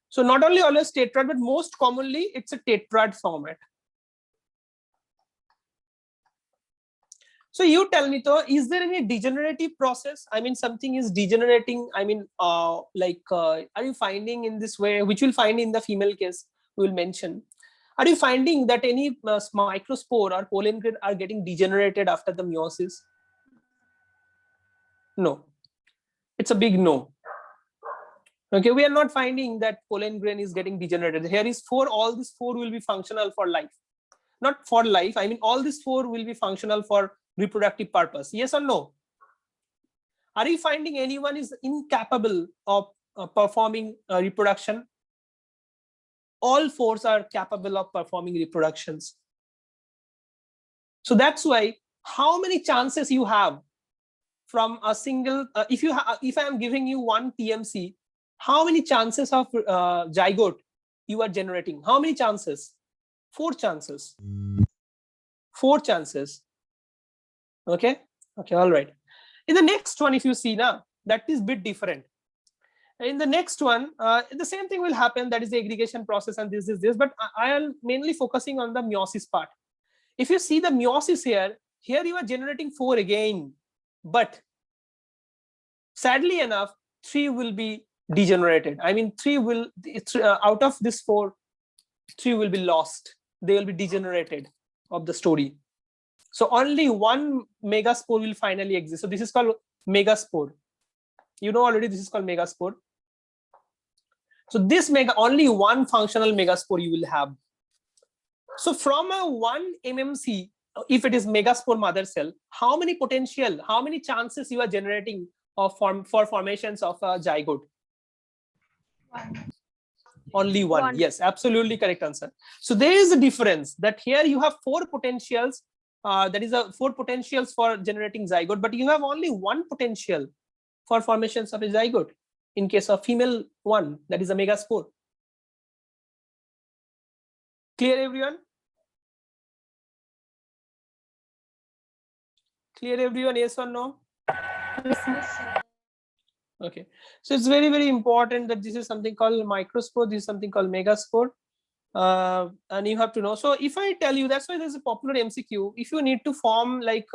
So not only always tetrad, but most commonly it's a tetrad format. So you tell me though, is there any degenerative process? I mean, something is degenerating. I mean, are you finding in this way, which you'll find in the female case, we will mention. Are you finding that any microspore or pollen grain are getting degenerated after the meiosis? No. It's a big no. Okay, we are not finding that pollen grain is getting degenerated. Here is 4, all these 4 will be functional for life. Not for life, I mean all these 4 will be functional for reproductive purpose. Yes or no? Are you finding anyone is incapable of performing reproduction? All 4s are capable of performing reproductions. So that's why, how many chances you have from a single, if I am giving you 1 TMC, how many chances of zygote you are generating? How many chances? 4 chances. 4 chances. Okay, all right. In the next one, if you see now, that is a bit different. In the next one, the same thing will happen, that is the aggregation process, and this is this, but I am mainly focusing on the meiosis part. If you see the meiosis here you are generating 4 again, but sadly enough, 3 will be degenerated. I mean, 3 will, out of this 4, 3 will be lost. They will be degenerated of the story. So only 1 megaspore will finally exist. So this is called megaspore. You know already this is called megaspore. So this only 1 functional megaspore you will have. So from a 1 MMC, if it is megaspore mother cell, how many potential, how many chances you are generating of for formations of a zygote? 1. Only 1. 1. Yes, absolutely correct answer. So there is a difference that here you have 4 potentials. That is 4 potentials for generating zygote, but you have only 1 potential for formations of a zygote in case of female one, that is a megaspore. Clear, everyone? Clear, everyone? Yes or no? Yes, sir. Okay, so it's very, very important that this is something called microspore, this is something called megaspore, and you have to know. So if I tell you, that's why there's a popular MCQ, if you need to form like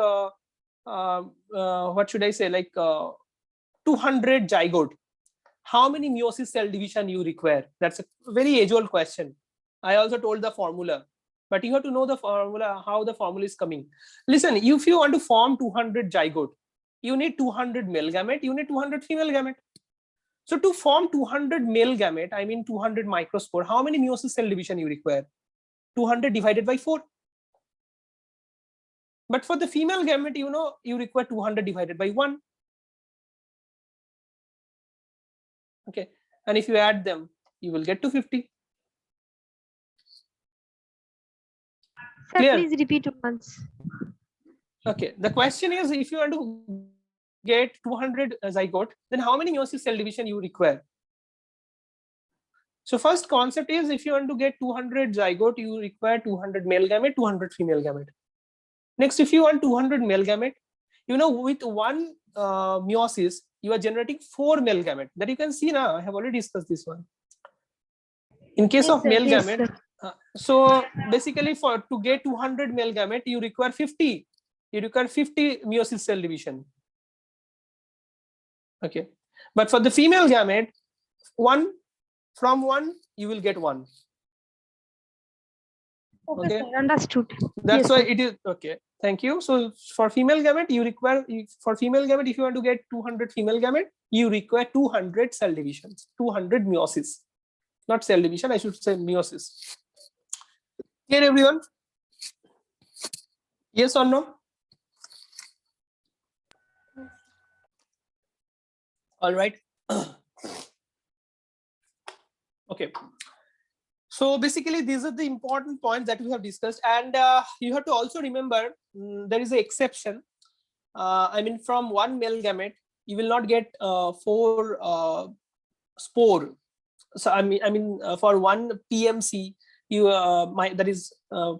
what should I say, like 200 zygote, how many meiosis cell division you require? That's a very age-old question. I also told the formula, but you have to know the formula, how the formula is coming. Listen, if you want to form 200 zygote, you need 200 male gamete, you need 200 female gamete. So to form 200 male gamete, I mean 200 microspore, how many meiosis cell division you require? 200 divided by 4. But for the female gamete, you know, you require 200 divided by 1. Okay, and if you add them, you will get to 50. Sir, Clear? please repeat once. Okay, the question is, if you want to get 200 zygote, then how many meiosis cell division you require? So first concept is, if you want to get 200 zygote, you require 200 male gamete, 200 female gamete. Next, if you want 200 male gamete, you know, with 1 meiosis, you are generating 4 male gamete. That you can see now. I have already discussed this one. In case Yes, of sir. male Yes, gamete, sir. so basically to get 200 male gamete, you require 50. You require 50 meiosis cell division. Okay, but for the female gamete, from 1 you will get 1. Okay, Okay, sir. Understood. that's Yes, why sir. it is okay. Thank you. So for female gamete, you require, for female gamete, if you want to get 200 female gamete, you require 200 cell divisions, 200 meiosis, not cell division, I should say meiosis. Clear, everyone? Yes or no? All right. Okay. So basically, these are the important points that we have discussed, and you have to also remember there is an exception. I mean, from one male gamete, you will not get four spore. So for one PMC, that is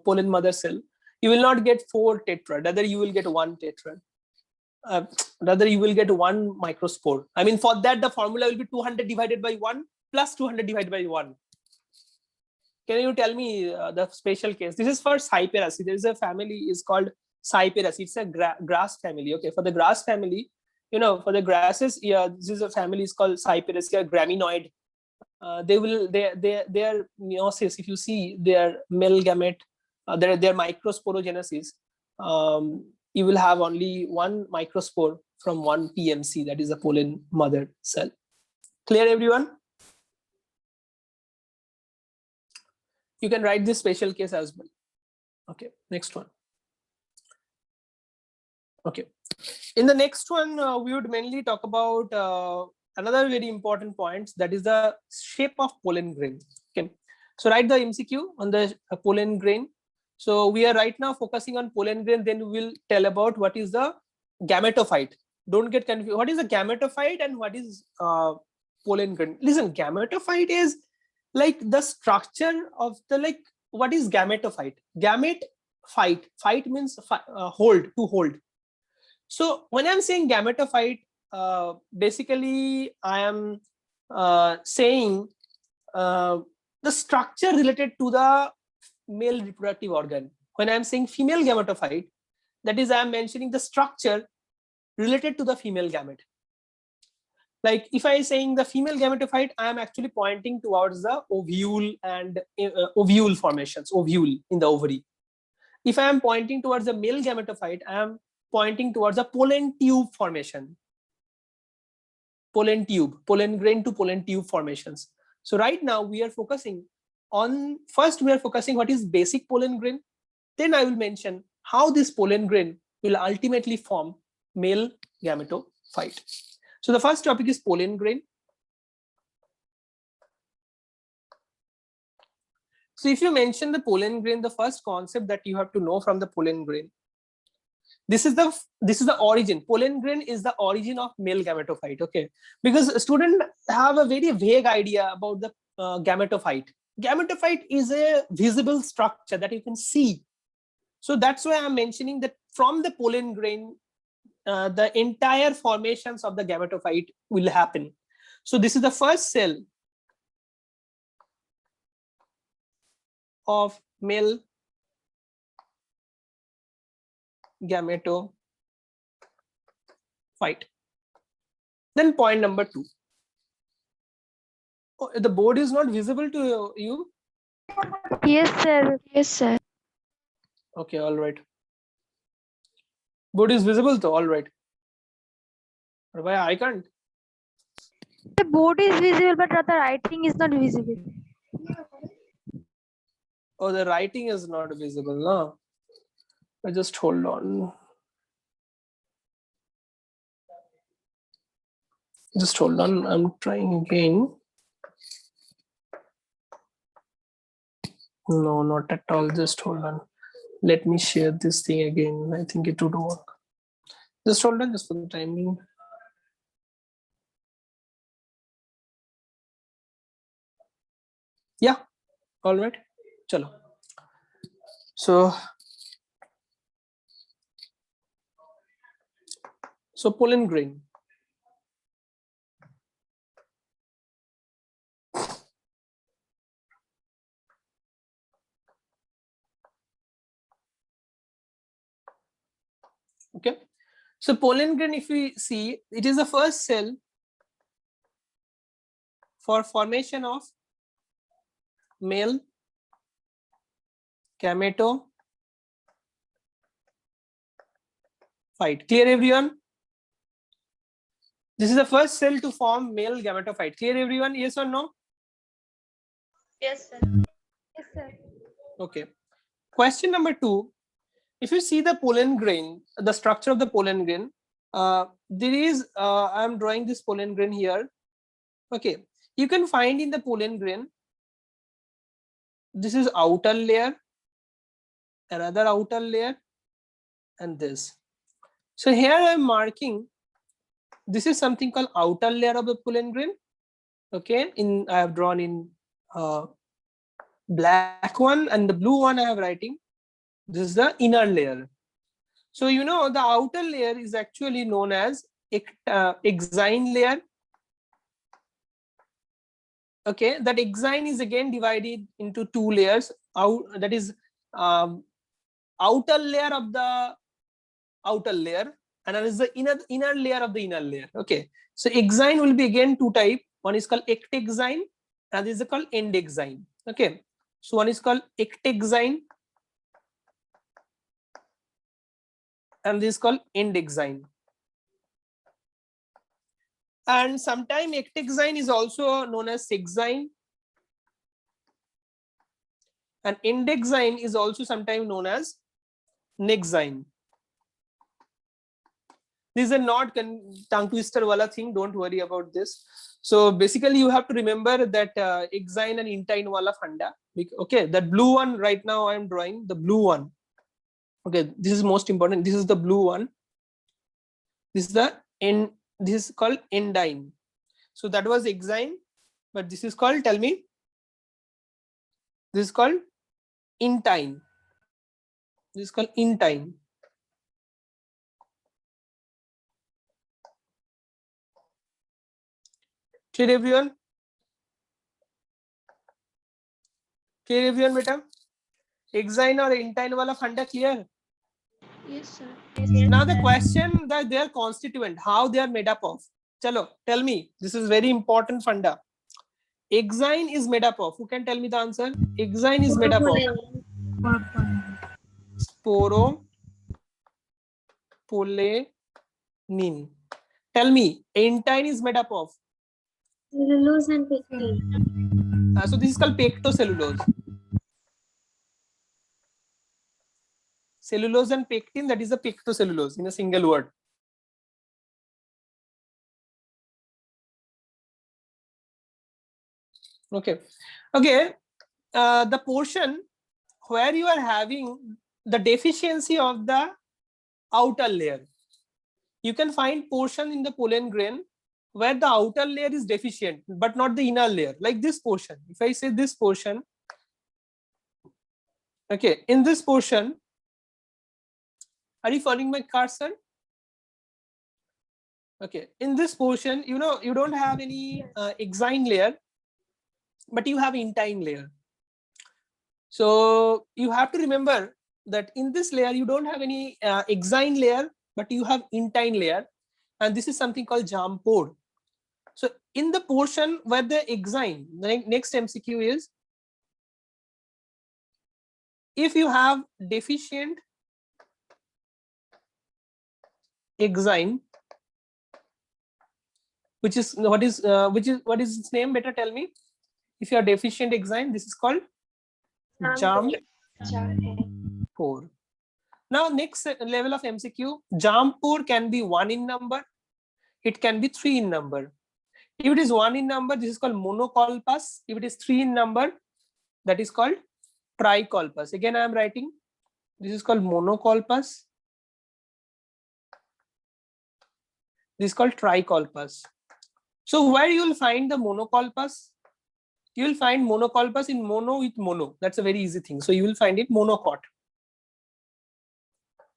pollen mother cell, you will not get four tetrad. Rather, you will get one tetrad. Rather, you will get one microspore. I mean, for that, the formula will be 200 divided by 1 plus 200 divided by 1. Can you tell me the special case? This is for Cyperaceae. There is a family is called Cyperaceae. It's a grass family. Okay, for the grass family, for the grasses, yeah, this is a family is called Cyperaceae, graminoid. Their meiosis, if you see their male gamete, their microsporogenesis, you will have only one microspore from one PMC, that is a pollen mother cell. Clear, everyone? You can write this special case as well. Okay, next one. Okay, in the next one, we would mainly talk about another very important point, that is the shape of pollen grain. Okay, so write the MCQ on the pollen grain. So we are right now focusing on pollen grain, then we will tell about what is the gametophyte. Don't get confused. What is a gametophyte and what is pollen grain? Listen, gametophyte is like the structure of the, what is gametophyte? Phyte means hold, to hold. So when I'm saying gametophyte, basically I am saying the structure related to the male reproductive organ. When I'm saying female gametophyte, that is I am mentioning the structure related to the female gamete. Like if I am saying the female gametophyte, I am actually pointing towards the ovule and ovule formations, ovule in the ovary. If I am pointing towards the male gametophyte, I am pointing towards the pollen tube formation. Pollen tube, pollen grain to pollen tube formations. So right now we are focusing on, first we are focusing what is basic pollen grain. Then I will mention how this pollen grain will ultimately form male gametophyte. So the first topic is pollen grain. So if you mention the pollen grain, the first concept that you have to know from the pollen grain, this is the origin. Pollen grain is the origin of male gametophyte. Okay, because students have a very vague idea about the gametophyte. Gametophyte is a visible structure that you can see. So that's why I'm mentioning that from the pollen grain, the entire formations of the gametophyte will happen. So this is the first cell of male gametophyte. Then point number 2. Oh, the board is not visible to you? Yes, sir. Yes, sir. Okay, all right. Board is visible though, all right. But why I can't? The board is visible, but the writing is not visible. Oh, the writing is not visible, no? Just hold on. Just hold on, I'm trying again. No, not at all, just hold on. Let me share this thing again. I think it would work. Just hold on, just for the time being. Yeah, all right, chalo. So pollen grain. Okay, so pollen grain, if we see, it is the first cell for formation of male gametophyte. Clear, everyone? This is the first cell to form male gametophyte. Clear, everyone? Yes or no? Yes, sir. Yes, sir. Okay. Question number 2. If you see the pollen grain, the structure of the pollen grain, there is, I'm drawing this pollen grain here. Okay. You can find in the pollen grain, this is outer layer, another outer layer, and this. So here I am marking, this is something called outer layer of the pollen grain. Okay, I have drawn in black one, and the blue one I have writing. This is the inner layer. So you know the outer layer is actually known as exine layer. Okay, that exine is again divided into two layers. That is outer layer of the outer layer, and that is the inner layer of the inner layer. Okay, so exine will be again two type. One is called ectexine, and this is called endexine. Okay, so one is called ectexine, and this is called endexine. And sometimes ectexine is also known as sexine, and endexine is also sometimes known as nexine. This is a not tongue twister wala thing, don't worry about this. So basically you have to remember that exine and intine wala funda. Okay, that blue one right now I am drawing, the blue one. Okay, this is most important. This is the blue one. This is the end. This is called endine. So that was exine, but this is called, tell me. This is called intine. This is called intine. Clear everyone? Clear everyone, beta? Exine or intine wala funda clear? Yes, sir. Now the question that they are constituent, how they are made up of. Chalo, tell me. This is very important funda. Exine is made up of. Who can tell me the answer? Exine is made up of sporopollenin. Tell me, intine is made up of. Cellulose and pectin. So this is called pectocellulose. Cellulose and pectin, that is a pectocellulose in a single word. Okay. Okay. The portion where you are having the deficiency of the outer layer, you can find portion in the pollen grain where the outer layer is deficient but not the inner layer, like this portion. If I say this portion, okay, in this portion, are you following my cursor? Okay, in this portion, you know, you don't have any exine layer, but you have intine layer. So you have to remember that in this layer, you don't have any exine layer, but you have intine layer. And this is something called germ pore. So in the portion where the exine, the next MCQ is, if you have deficient exine, which is what is its name? Better tell me. If you are deficient exine, this is called germ pore. Now next level of MCQ, germ pore can be 1 in number. It can be 3 in number. If it is 1 in number, this is called monocolpus. If it is 3 in number, that is called tricolpus. Again, I am writing. This is called monocolpus. This is called tricolpus. So where you will find the monocolpus? You will find monocolpus in mono with mono. That's a very easy thing. So you will find it monocot.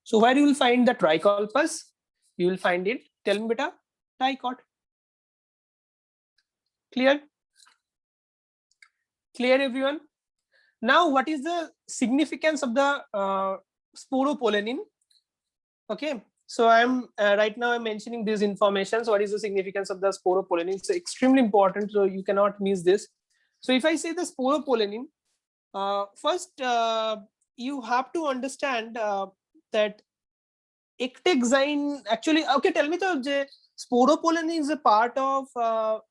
So where you will find the tricolpus? You will find it, tell me beta, dicot. Clear? Clear everyone? Now what is the significance of the sporopollenin? Okay, so I'm right now I'm mentioning this information. So what is the significance of the sporopollenin? It's extremely important, so you cannot miss this. So if I say the sporopollenin, first you have to understand that ectexine actually, okay, tell me the sporopollenin is a part of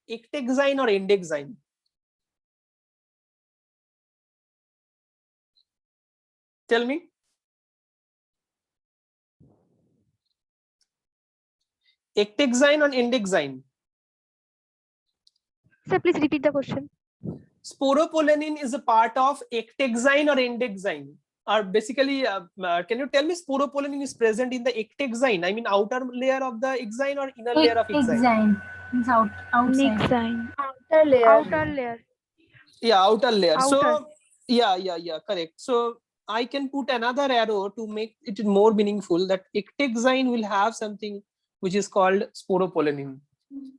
ectexine or endexine? Tell me. Ectexine or endexine? Sir, please repeat the question. Sporopollenin is a part of ectexine or endexine? are basically, can you tell me sporopollenin is present in the ectexine? I mean, outer layer of the exine or inner layer of exine? Exine. Means outside. Nixine. Outer layer. Outer layer. Yeah, outer layer. Outer. So yeah, correct. So I can put another arrow to make it more meaningful, that ectexine will have something which is called sporopollenin.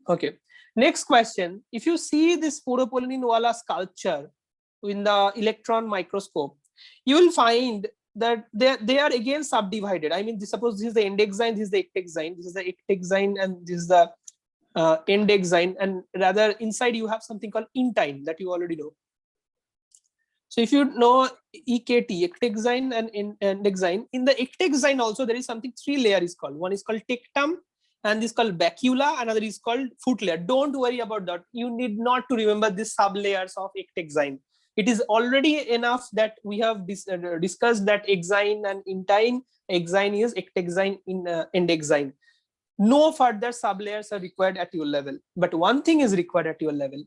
Okay. Next question. If you see this sporopollenin wala sculpture in the electron microscope, you will find that they are again subdivided. I mean, suppose this is the endexine, this is the ectexine, this is the ectexine, and this is the endexine, and rather inside you have something called intine that you already know. So if you know EKT, ectexine and endexine, in the ectexine also there is something, 3 layer is called. One is called tectum, and this is called bacula, another is called foot layer. Don't worry about that. You need not to remember these sub layers of ectexine. It is already enough that we have discussed that exine and intine. Exine is ectexine, in endexine. No further sublayers are required at your level, but one thing is required at your level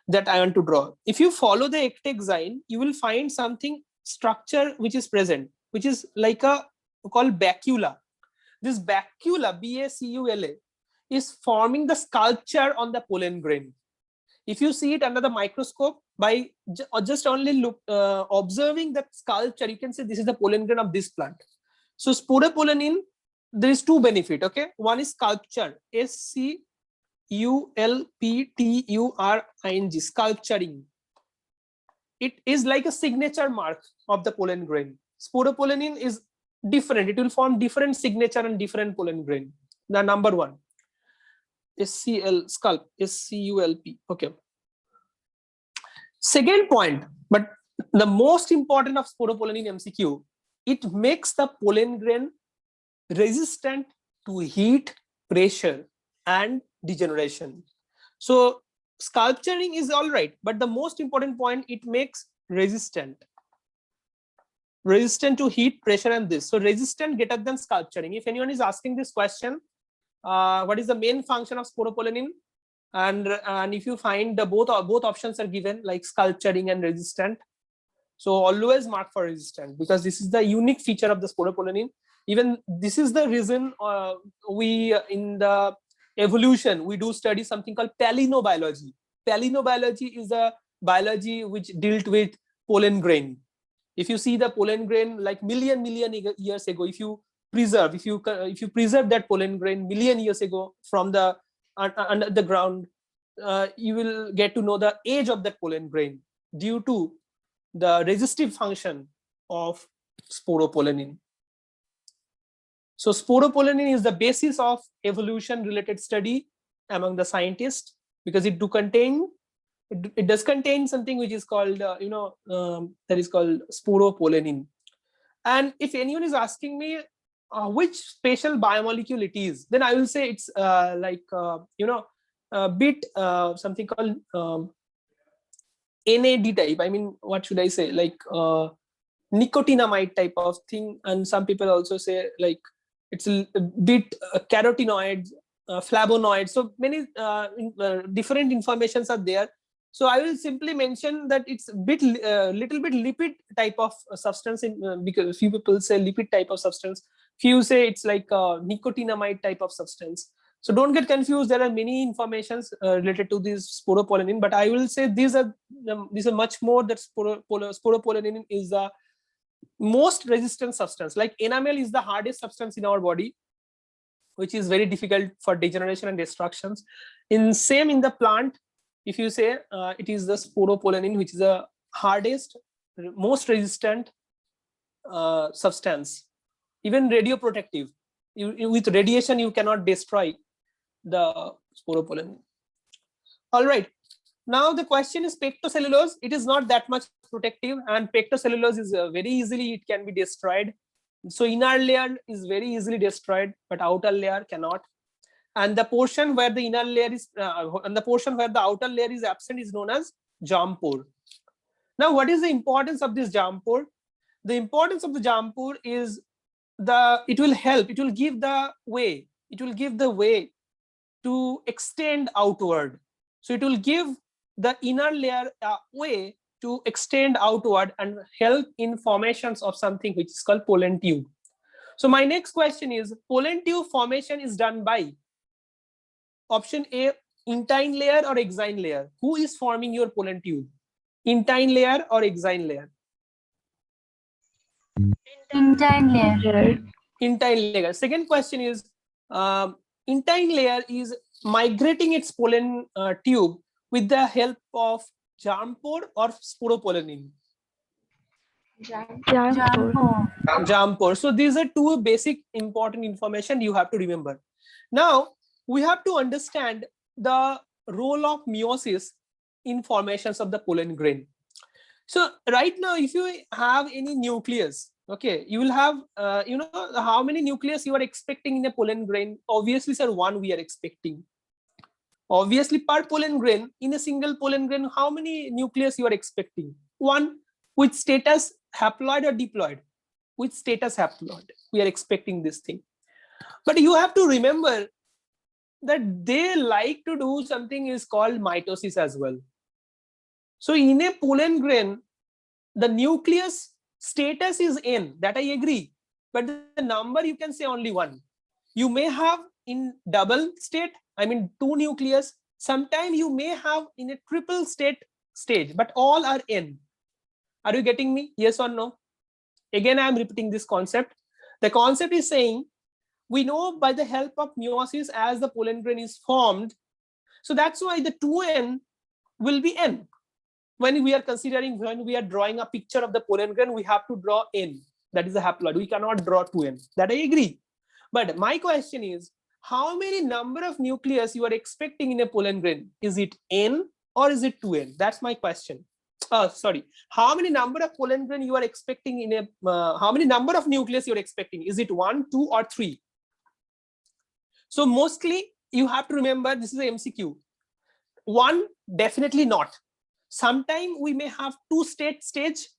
that I want to draw. If you follow the ectexine, you will find something structure which is present, which is like a called bacula. This bacula, BACULA, is forming the sculpture on the pollen grain. If you see it under the microscope, by just only observing that sculpture, you can say this is the pollen grain of this plant. So sporopollenin, there is 2 benefit. Okay, one is sculpture, SCULPTURING, sculpturing. It is like a signature mark of the pollen grain. Sporopollenin is different. It will form different signature and different pollen grain. The number 1, SCULP. Okay. Second point, but the most important of sporopollenin MCQ, it makes the pollen grain resistant to heat, pressure, and degeneration. So sculpturing is all right, but the most important point, it makes resistant to heat, pressure, and this. So resistant greater than sculpturing. If anyone is asking this question, what is the main function of sporopollenin? And if you find the both options are given, like sculpturing and resistant, so always mark for resistant, because this is the unique feature of the sporopollenin. Even this is the reason we in the evolution we do study something called palynobiology. Palynobiology is a biology which dealt with pollen grain. If you see the pollen grain like million years ago, if you preserve that pollen grain million years ago from the under the ground, you will get to know the age of that pollen grain due to the resistive function of sporopollenin. So sporopollenin is the basis of evolution related study among the scientists, because it does contain something which is called that is called sporopollenin. And if anyone is asking me which special biomolecule it is, then I will say it's a bit something called NAD type. I mean, what should I say, like nicotinamide type of thing. And some people also say like it's a bit carotenoids, flavonoids. So many different informations are there. So I will simply mention that it's a bit little bit lipid type of substance, because few people say lipid type of substance, few say it's like a nicotinamide type of substance. So don't get confused. There are many informations related to this sporopollenin, but I will say these are much more, that sporopollenin is the most resistant substance. Like enamel is the hardest substance in our body, which is very difficult for degeneration and destructions. In the plant, if you say it is the sporopollenin, which is the hardest, most resistant substance, even radioprotective. With radiation, you cannot destroy the sporopollenin. All right. Now the question is pectocellulose. It is not that much protective, and pectocellulose is very easily, it can be destroyed. So inner layer is very easily destroyed, but outer layer cannot. And the portion where the inner layer is and the portion where the outer layer is absent is known as germ pore. Now, what is the importance of this germ pore? The importance of the germ pore is it will give the way to extend outward. So it will give the inner layer a way to extend outward and help in formations of something which is called pollen tube. So my next question is, pollen tube formation is done by option A, intine layer or exine layer. Who is forming your pollen tube? Intine layer or exine layer? Intine layer. Intine layer. Second question is, intine layer is migrating its pollen tube with the help of germ pore or sporopollenin? Germ pore. So these are two basic important information you have to remember. Now we have to understand the role of meiosis in formations of the pollen grain. So right now, if you have any nucleus, okay, you will have, how many nucleus you are expecting in a pollen grain? Obviously, sir, one we are expecting. Obviously, per pollen grain, in a single pollen grain, how many nucleus you are expecting? One. With status haploid or diploid? With status haploid, we are expecting this thing. But you have to remember that they like to do something is called mitosis as well. So in a pollen grain, the nucleus status is N, that I agree, but the number you can say only one. You may have in double state, I mean 2 nucleus. Sometimes you may have in a triple stage, but all are N. Are you getting me? Yes or no? Again, I am repeating this concept. The concept is saying, we know by the help of meiosis as the pollen grain is formed. So that's why the 2N will be N. When we are considering, when we are drawing a picture of the pollen grain, we have to draw N. That is the haploid. We cannot draw 2N. That I agree. But my question is, how many number of nucleus you are expecting in a pollen grain? Is it N or is it 2N? That's my question. Sorry. How many number of pollen grain you are expecting in a, how many number of nucleus you are expecting? Is it 1, 2 or 3? So mostly you have to remember, this is a MCQ. 1, definitely not. Sometime we may have 2-state stage.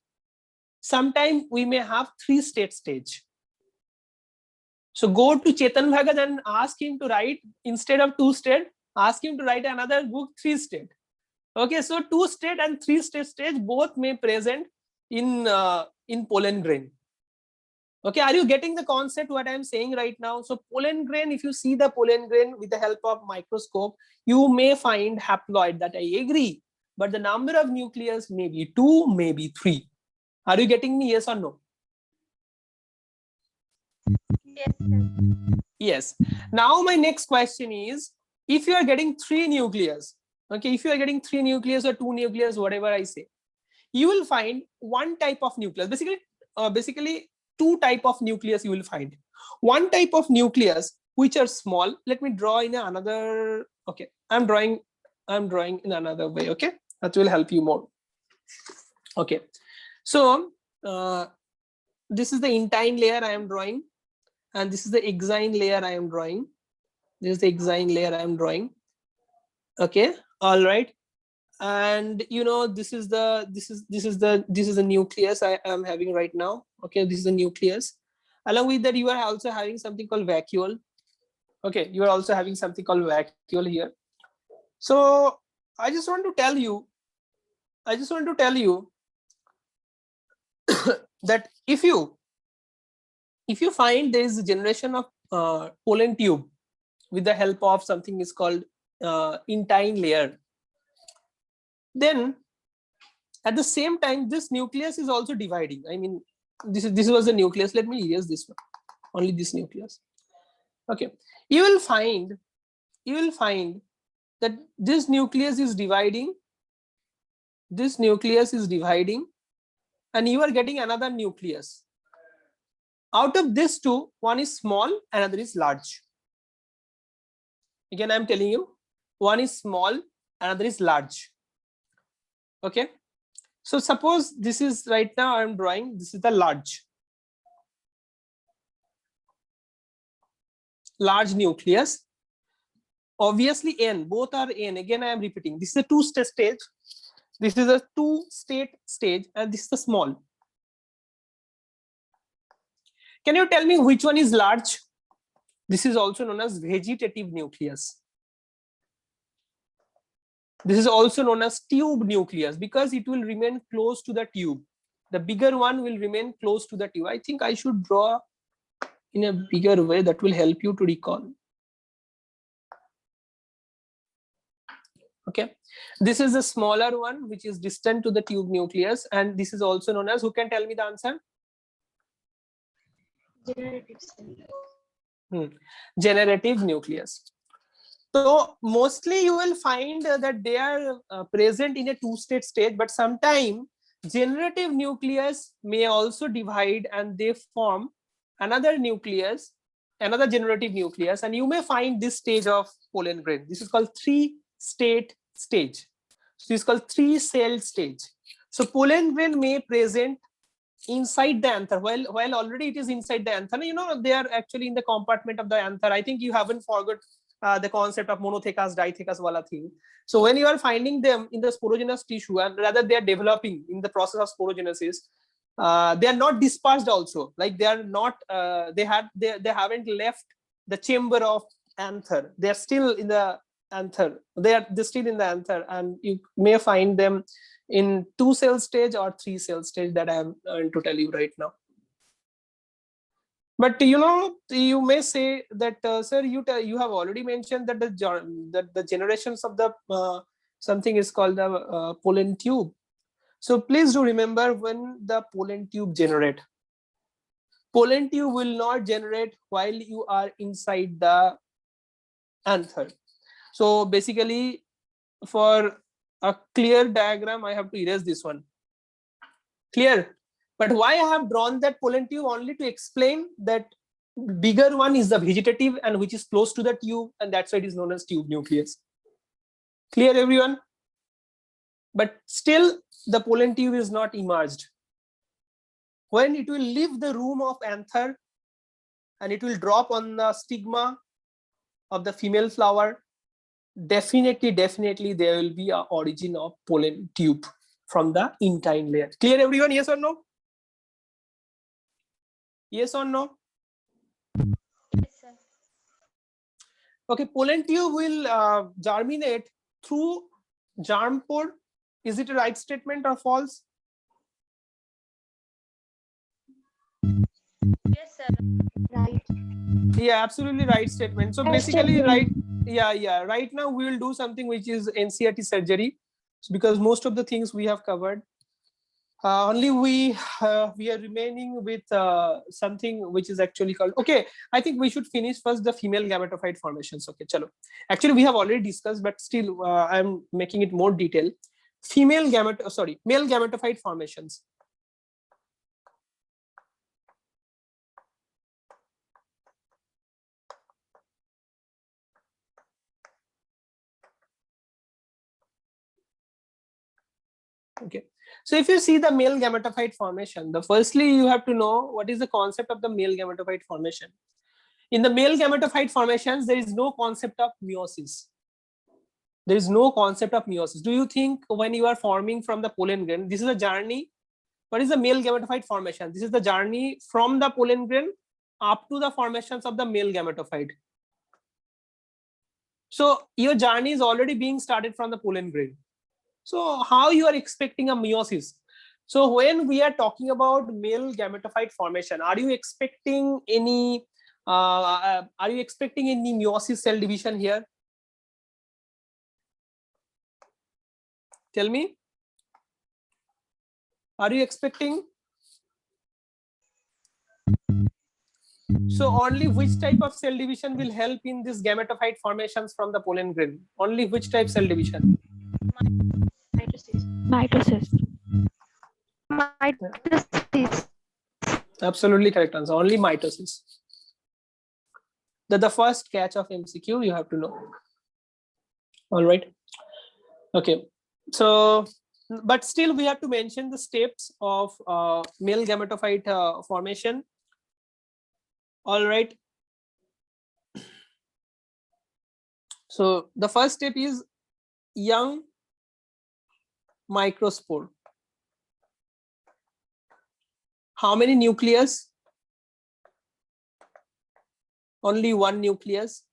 Sometime we may have 3-state stage. So go to Chetan Bhagat and ask him to write, instead of 2-state, ask him to write another book 3-state. Okay, so 2-state and 3-state stage both may present in pollen grain. Okay, are you getting the concept what I am saying right now? So pollen grain, if you see the pollen grain with the help of microscope, you may find haploid, that I agree. But the number of nucleus may be 2, maybe 3. Are you getting me? Yes or no? Yes, sir. Yes. Now my next question is, if you are getting 3 nucleus, okay, if you are getting 3 nucleus or 2 nucleus, whatever I say, you will find one type of nucleus. Basically 2 type of nucleus you will find. One type of nucleus which are small. Let me draw in another. Okay, I'm drawing in another way. Okay, that will help you more. Okay, so this is the intine layer I am drawing, and this is the exine layer I am drawing. This is the exine layer I am drawing. Okay, all right. And you know, this is the nucleus I am having right now. Okay, this is the nucleus. Along with that, you are also having something called vacuole. Okay, you are also having something called vacuole here. So I just want to tell you that if you find there is a generation of pollen tube with the help of something is called intine layer, then at the same time this nucleus is also dividing. I mean, this was the nucleus. Let me erase this one, only this nucleus. Okay, you will find that this nucleus is dividing, and you are getting another nucleus. Out of these 2, one is small, another is large. Again, I'm telling you, one is small, another is large. Okay, so suppose this is right now I'm drawing, this is the large nucleus. Obviously N, both are N. Again, I am repeating, this is a 2-state stage, this is a 2-state stage, and this is the small. Can you tell me which one is large? This is also known as vegetative nucleus. This is also known as tube nucleus because it will remain close to the tube. The bigger one will remain close to the tube. I think I should draw in a bigger way that will help you to recall. Okay, this is the smaller one which is distant to the tube nucleus, and this is also known as, who can tell me the answer? Generative cell. Generative nucleus. So mostly you will find that they are present in a two-state stage, but sometimes generative nucleus may also divide and they form another nucleus, another generative nucleus, and you may find this stage of pollen grain. This is called three-state stage. So this is called three-cell stage. So pollen grain may present inside the anther, while already it is inside the anther. You know, they are actually in the compartment of the anther. I think you haven't forgot the concept of monothecous, dithecous wala thing. So when you are finding them in the sporogenous tissue, and rather they are developing in the process of sporogenesis, they are not dispersed also. Like they are not, they haven't left the chamber of anther. They are still in the anther. They're still in the anther, and you may find them in 2-cell stage or 3-cell stage that I am going to tell you right now. But you know, you may say that, sir, you have already mentioned that the generations of the something is called the pollen tube. So please do remember, when the pollen tube generate, pollen tube will not generate while you are inside the anther. So basically, for a clear diagram, I have to erase this one. Clear? But why I have drawn that pollen tube? Only to explain that bigger one is the vegetative and which is close to the tube, and that's why it is known as tube nucleus. Clear, everyone? But still the pollen tube is not emerged. When it will leave the room of anther and it will drop on the stigma of the female flower, definitely there will be an origin of pollen tube from the intine layer. Clear, everyone? Yes or no? Yes or no? Yes, sir. Okay, pollen tube will germinate through germ pore. Is it a right statement or false? Yes, sir. Right. Yeah, absolutely right statement. So Right basically, statement. right now we will do something which is NCERT surgery, because most of the things we have covered. Only we are remaining with something which is actually called, okay, I think we should finish first the female gametophyte formations. Okay, chalo. Actually we have already discussed, but still I'm making it more detailed. Male gametophyte formations. Okay, so if you see the male gametophyte formation, firstly you have to know what is the concept of the male gametophyte formation. In the male gametophyte formations, there is no concept of meiosis. There is no concept of meiosis. Do you think when you are forming from the pollen grain, this is a journey? What is the male gametophyte formation? This is the journey from the pollen grain up to the formations of the male gametophyte. So your journey is already being started from the pollen grain. So how you are expecting a meiosis? So when we are talking about male gametophyte formation, are you expecting any meiosis cell division here? Tell me. Are you expecting? So only which type of cell division will help in this gametophyte formations from the pollen grain? Only which type cell division? Mitosis. Mitosis. Absolutely correct answer. Only mitosis. The first catch of MCQ you have to know. All right. Okay. So, but still we have to mention the steps of male gametophyte formation. All right. So the first step is young microspore. How many nucleus? Only one nucleus.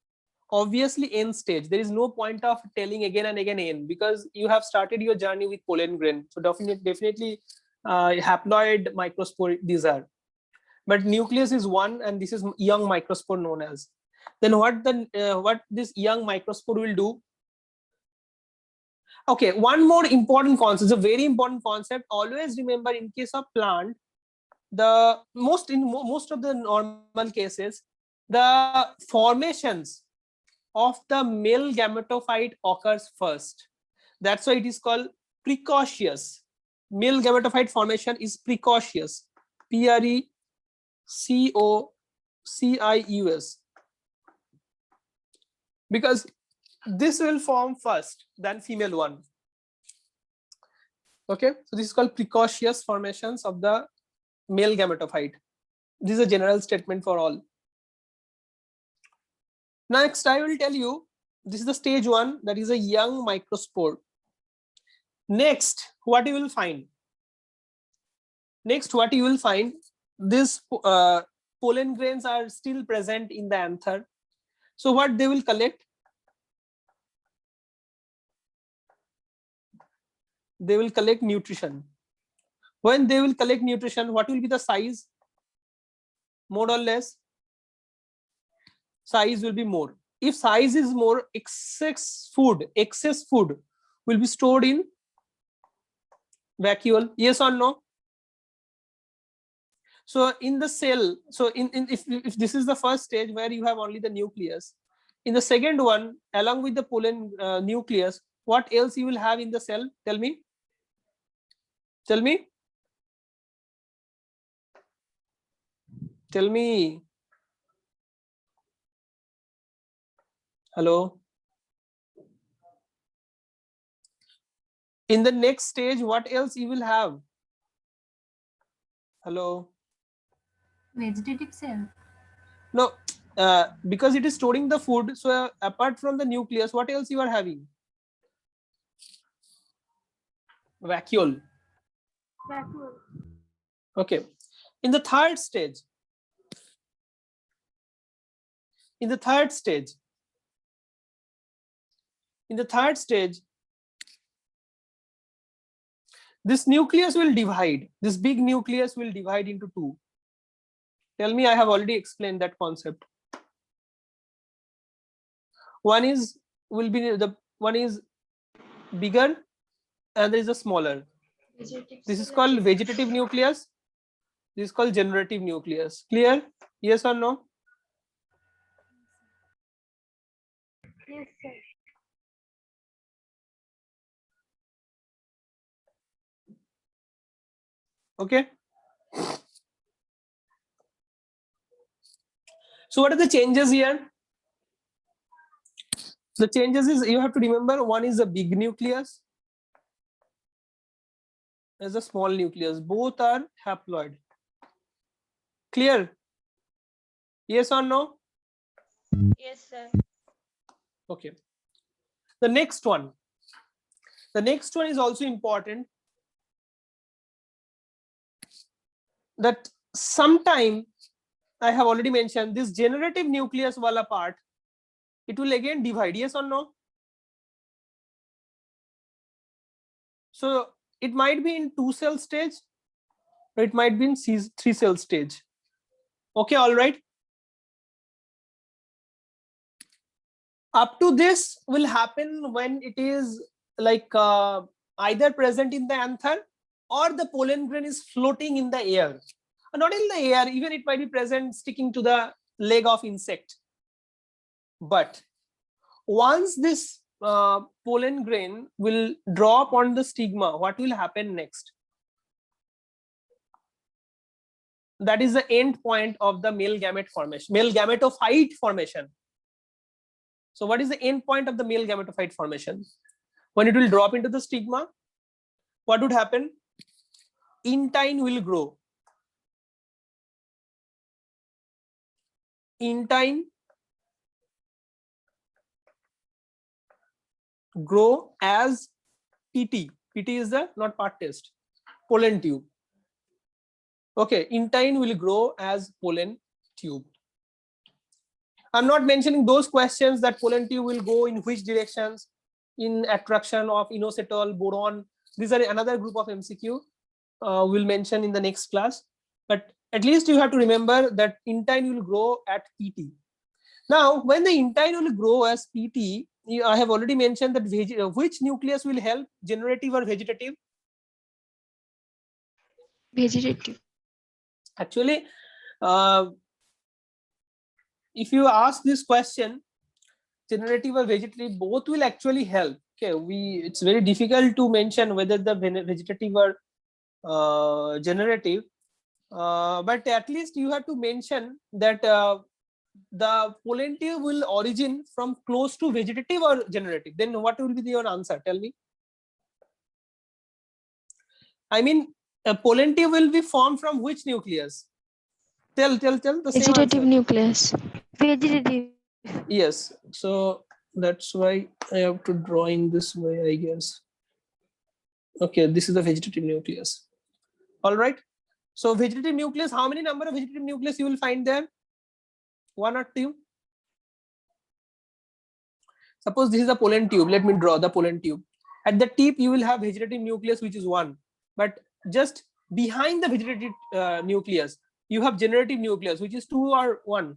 obviously n stage. There is no point of telling again and again n, because you have started your journey with pollen grain. So definitely haploid microspore these are. But nucleus is one, and this is young microspore known as. Then what this young microspore will do? Okay, one more important concept, a very important concept. Always remember, in case of plant, most of the normal cases, the formations of the male gametophyte occurs first. That's why it is called precocious. Male gametophyte formation is precocious. Precocious. Because this will form first, then female one. Okay, so this is called precocious formations of the male gametophyte. This is a general statement for all. Next, I will tell you, this is the stage 1, that is a young microspore. Next, what you will find? Next, what you will find, this pollen grains are still present in the anther. So what they will collect? They will collect nutrition. When they will collect nutrition, what will be the size? More or less? Size will be more. If size is more, excess food will be stored in vacuole. Yes or no? So in the cell, so if this is the first stage where you have only the nucleus, in the second one, along with the pollen nucleus, what else you will have in the cell? Tell me. Tell me. Tell me. Hello. In the next stage, what else you will have? Hello. Vegetative cell. No, because it is storing the food. So apart from the nucleus, what else you are having? Vacuole. Okay. In the third stage, this nucleus will divide. This big nucleus will divide into two. Tell me, I have already explained that concept. One is bigger and there is a smaller. This is called vegetative nucleus. This is called generative nucleus. Clear? Yes or no? Yes, sir. Okay. So what are the changes here? The changes is, you have to remember, one is a big nucleus, there's a small nucleus. Both are haploid. Clear? Yes or no? Yes, sir. Okay. The next one is also important. That sometime, I have already mentioned, this generative nucleus wala part, it will again divide. Yes or no? So it might be in 2-cell stage, or it might be in 3-cell stage. Okay, all right. Up to this will happen when it is like either present in the anther or the pollen grain is floating in the air. Not in the air, even it might be present sticking to the leg of insect. But once this pollen grain will drop on the stigma, what will happen next? That is the end point of the male gamete formation, male gametophyte formation. So what is the end point of the male gametophyte formation? When it will drop into the stigma, what would happen? Intine will grow. Intine grow as PT. PT is the not part test. Pollen tube. Okay, intine will grow as pollen tube. I'm not mentioning those questions that pollen tube will go in which directions in attraction of inositol, boron. These are another group of MCQ we'll mention in the next class. But at least you have to remember that intine will grow at PT. Now, when the intine will grow as PT, I have already mentioned that which nucleus will help, generative or vegetative? Vegetative. Actually, if you ask this question, generative or vegetative, both will actually help. Okay, it's very difficult to mention whether the vegetative or generative, but at least you have to mention that the pollen tube will origin from close to vegetative or generative. Then what will be your answer? Tell me. I mean, a pollen tube will be formed from which nucleus? Tell the same Vegetative answer. nucleus. Vegetative. Yes, so that's why I have to draw in this way, I guess. Okay, this is the vegetative nucleus. All right. So vegetative nucleus, how many number of vegetative nucleus you will find there? 1 or 2? Suppose this is a pollen tube. Let me draw the pollen tube. At the tip, you will have vegetative nucleus, which is 1. But just behind the vegetative nucleus, you have generative nucleus, which is 2 or 1.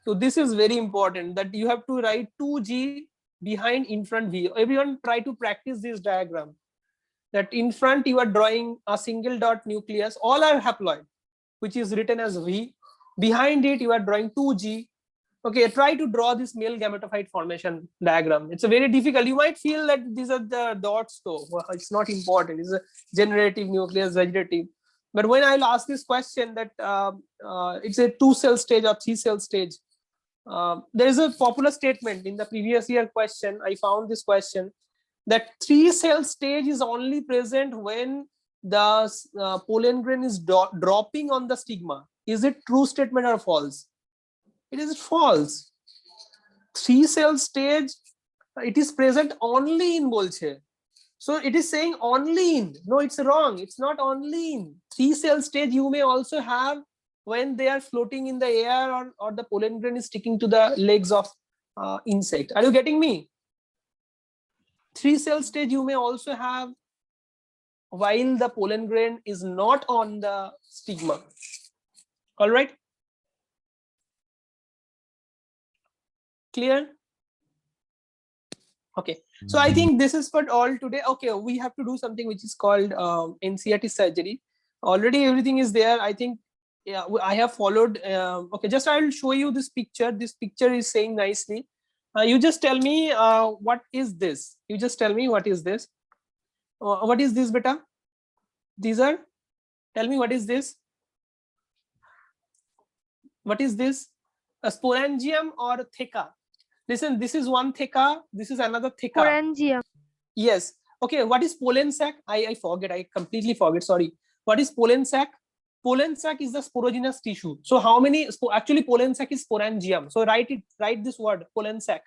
So this is very important that you have to write 2G behind in front V. Everyone try to practice this diagram. That in front you are drawing a single dot nucleus, all are haploid, which is written as V. Behind it you are drawing 2G. Okay, try to draw this male gametophyte formation diagram. It's a very difficult. You might feel that these are the dots though. Well, it's not important. It's a generative nucleus, vegetative. But when I'll ask this question that it's a 2-cell stage or 3-cell stage, there is a popular statement in the previous year question. I found this question that 3-cell stage is only present when the pollen grain is dropping on the stigma. Is it true statement or false? It is false. 3-cell stage, it is present only in Bolche. So it is saying only in. No, it's wrong. It's not only in. 3-cell stage you may also have when they are floating in the air or the pollen grain is sticking to the legs of insect. Are you getting me? 3-cell stage you may also have while the pollen grain is not on the stigma. All right. Clear? Okay, so I think this is for all today. Okay, we have to do something which is called NCERT surgery. Already everything is there. I think, yeah, I have followed. Okay, just I will show you this picture. This picture is saying nicely. You just tell me what is this? You just tell me what is this? What is this, beta? These are. Tell me what is this? What is this? A sporangium or theca? Listen, this is one theca. This is another theca. Sporangium. Yes. Okay. What is pollen sac? I forget. I completely forget. Sorry. What is pollen sac? Pollen sac is the sporogenous tissue. So how many? Actually, pollen sac is sporangium. So write it. Write this word. Pollen sac.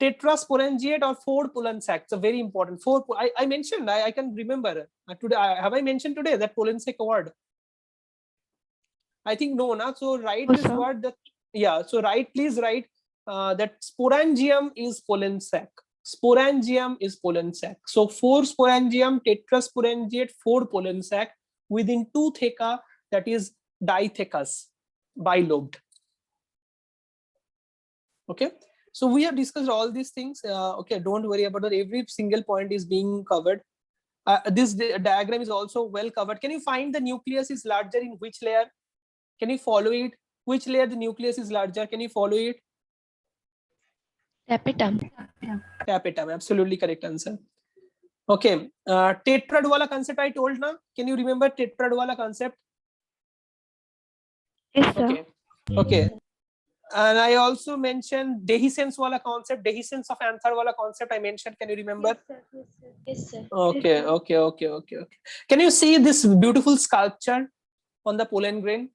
Tetrasporangiate or 4 pollen sac. It's a very important. 4. I mentioned. I can remember today. Have I mentioned today that pollen sac word? I think no. Na. So write this word. That yeah. So write. Please write. That sporangium is pollen sac. Sporangium is pollen sac. So 4 sporangium, tetrasporangiate, 4 pollen sac within 2 theca, that is dithecous, bilobed. Okay. So we have discussed all these things. Okay, don't worry about it. Every single point is being covered. This diagram is also well covered. Can you find the nucleus is larger in which layer? Can you follow it? Which layer the nucleus is larger? Can you follow it? Tapetum. Tapetum, absolutely correct answer. Okay, tetrad wala concept I told na. Can you remember tetrad wala concept? Yes, sir. Okay, okay. And I also mentioned dehiscence wala concept, dehiscence of anther wala concept I mentioned. Can you remember? Yes, sir. Okay, okay. Can you see this beautiful sculpture on the pollen grain?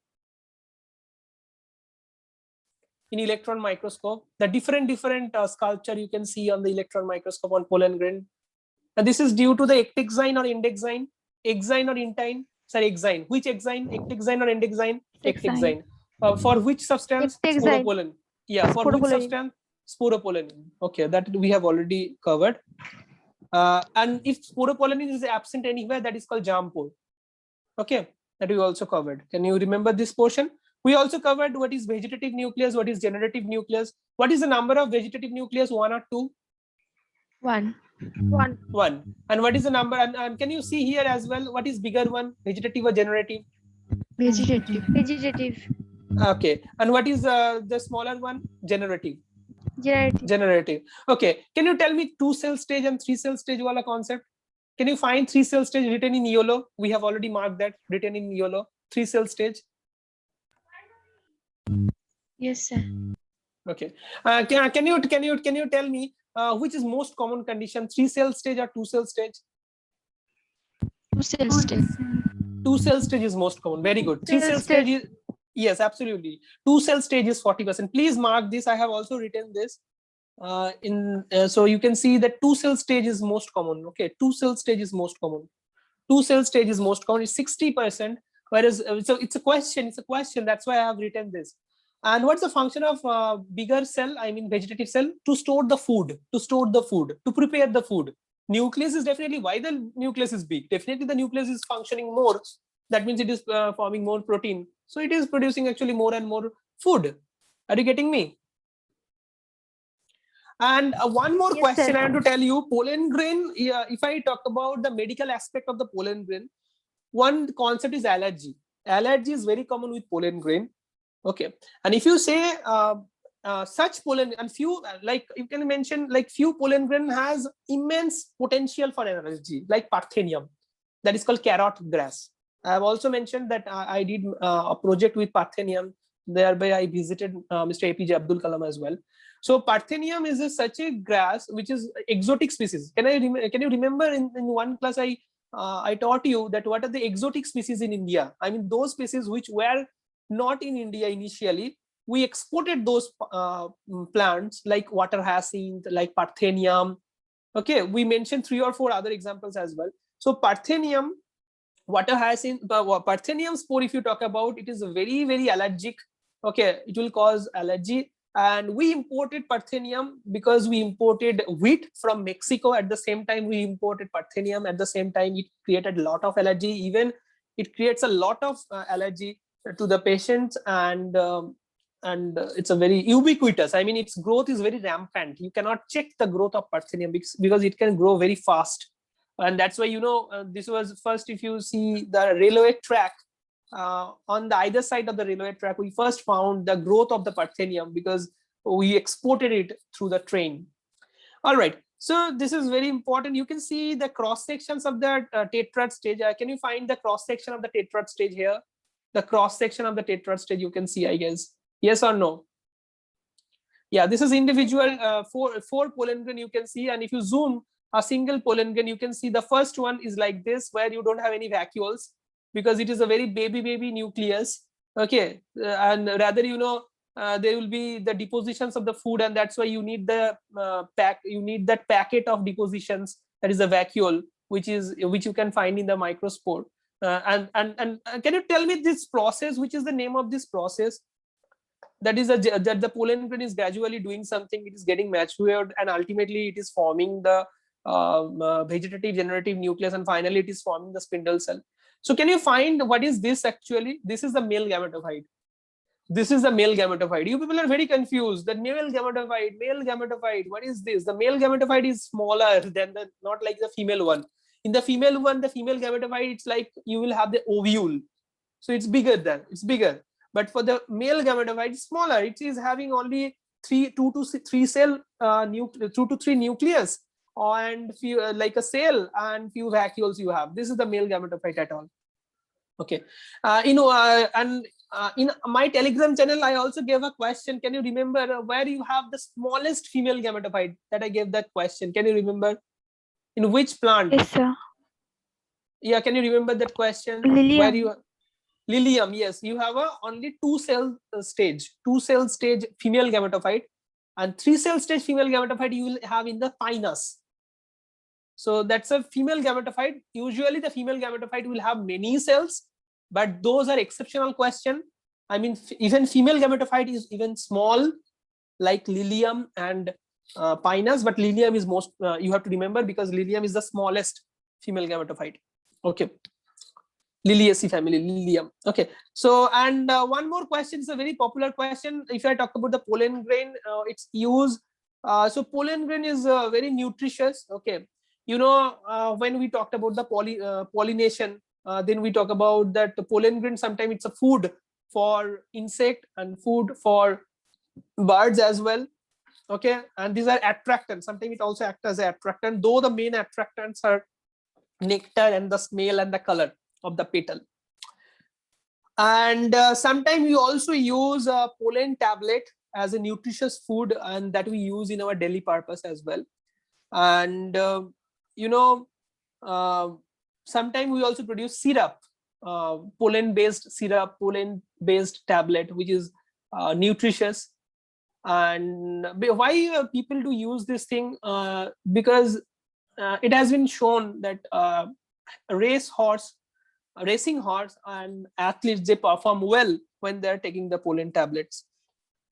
In electron microscope, the different sculpture you can see on the electron microscope on pollen grain. And this is due to the ectexine or endexine, exine or intine. Sorry, exine. Which exine? Ectexine or endexine? Ectexine. For which substance? It takes the Sporopollen. Yeah, for which sporopollen. substance? Sporopollen. Okay, that we have already covered. And if sporopollen is absent anywhere, that is called germ pore. Okay, that we also covered. Can you remember this portion? We also covered what is vegetative nucleus, what is generative nucleus. What is the number of vegetative nucleus? 1 or 2? 1. 1. 1. And what is the number? And can you see here as well? What is bigger one? Vegetative or generative? Vegetative. Vegetative. Okay. And what is the smaller one? Generative. Generative. Generative. Okay. Can you tell me 2-cell stage and 3-cell stage wala concept? Can you find 3-cell stage written in yellow? We have already marked that written in yellow. 3-cell stage. Yes, sir. Okay. Can you tell me which is most common condition? 3-cell stage or 2-cell stage? 2-cell stage. 2-cell stage is most common. Very good. 3-cell Cell stage stage. is, yes, absolutely. 2-cell stage is 40%. Please mark this. I have also written this so you can see that 2-cell stage is most common. Okay, 2-cell stage is most common. 2-cell stage is most common. It's 60%. Whereas so it's a question. It's a question. That's why I have written this. And what's the function of bigger cell? I mean vegetative cell, to store the food, to prepare the food. Nucleus is definitely why the nucleus is big. Definitely the nucleus is functioning more. That means it is forming more protein. So it is producing actually more and more food. Are you getting me? And one more Yes, question sir. I want to tell you. Pollen grain, if I talk about the medical aspect of the pollen grain, one concept is allergy. Allergy is very common with pollen grain. Okay. And if you say such pollen and few, like you can mention like few pollen grain has immense potential for allergy, like Parthenium, that is called carrot grass. I have also mentioned that I did a project with Parthenium. Thereby I visited Mr. APJ Abdul Kalam as well. So Parthenium is such a grass which is exotic species. Can you remember in one class I taught you that what are the exotic species in India? I mean those species which were not in India initially. We exported those plants like water hyacinth, like Parthenium. Okay, we mentioned 3 or 4 other examples as well. So Parthenium, water hyacinth, Parthenium spore, if you talk about, it is very, very allergic. Okay, it will cause allergy. And we imported Parthenium because we imported wheat from Mexico. At the same time, we imported Parthenium. At the same time, it created a lot of allergy. Even it creates a lot of allergy to the patients, and it's a very ubiquitous. I mean, its growth is very rampant. You cannot check the growth of Parthenium because it can grow very fast. And that's why, this was first, if you see the railway track, on the either side of the railway track, we first found the growth of the Parthenium because we exported it through the train. All right. So this is very important. You can see the cross sections of the tetrad stage. Can you find the cross section of the tetrad stage here? The cross section of the tetrad stage you can see, I guess. Yes or no? Yeah, this is individual four pollen grain you can see. And if you zoom a single pollen grain, you can see the first one is like this, where you don't have any vacuoles because it is a very baby nucleus. Okay, and rather, there will be the depositions of the food, and that's why you need the you need that packet of depositions, that is a vacuole, which you can find in the microspore. And can you tell me this process, which is the name of this process? That is that the pollen grain is gradually doing something, it is getting matured, and ultimately it is forming the vegetative generative nucleus, and finally it is forming the spindle cell. So can you find what is this actually? This is the male gametophyte. This is the male gametophyte. You people are very confused that male gametophyte, what is this? The male gametophyte is smaller than not like the female one. In the female one, the female gametophyte, it's like you will have the ovule. So it's bigger. But for the male gametophyte, it's smaller. It is having only 2 to 3 cell 2 to 3 nucleus, and few like a cell and few vacuoles you have. This is the male gametophyte at all. Okay, and in my Telegram channel, I also gave a question. Can you remember where you have the smallest female gametophyte? That I gave that question. Can you remember? In which plant? Yes, sir. Yeah, can you remember that question? Lilium. Where you? Lilium, yes, you have only 2 cell stage female gametophyte, and 3 cell stage female gametophyte you will have in the pinus. So that's a female gametophyte. Usually the female gametophyte will have many cells, but those are exceptional question. I mean, even female gametophyte is even small, like Lilium and Pinus, but Lilium is most, you have to remember, because Lilium is the smallest female gametophyte. Okay. Liliaceae family, Lilium. Okay. So, and one more question is a very popular question. If I talk about the pollen grain, its use. So pollen grain is very nutritious. Okay. You know, when we talked about the pollination, then we talk about that the pollen grain, sometimes it's a food for insect and food for birds as well. Okay. And these are attractants. Sometimes it also acts as an attractant, though the main attractants are nectar and the smell and the color of the petal. And sometimes we also use a pollen tablet as a nutritious food, and that we use in our daily purpose as well. And you know, sometimes we also produce syrup, pollen based syrup, pollen based tablet, which is nutritious. And why people do use this thing? Because it has been shown that racing horse and athletes, they perform well when they're taking the pollen tablets.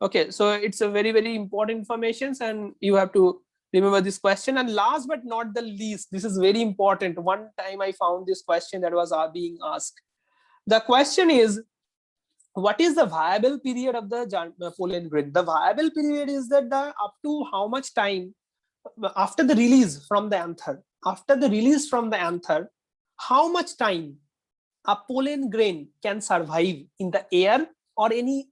Okay, so it's a very, very important information, and you have to remember this question. And last but not the least, this is very important. One time I found this question that was being asked. The question is, what is the viable period of the pollen grain? The viable period is that up to how much time after the release from the anther, how much time a pollen grain can survive in the air or any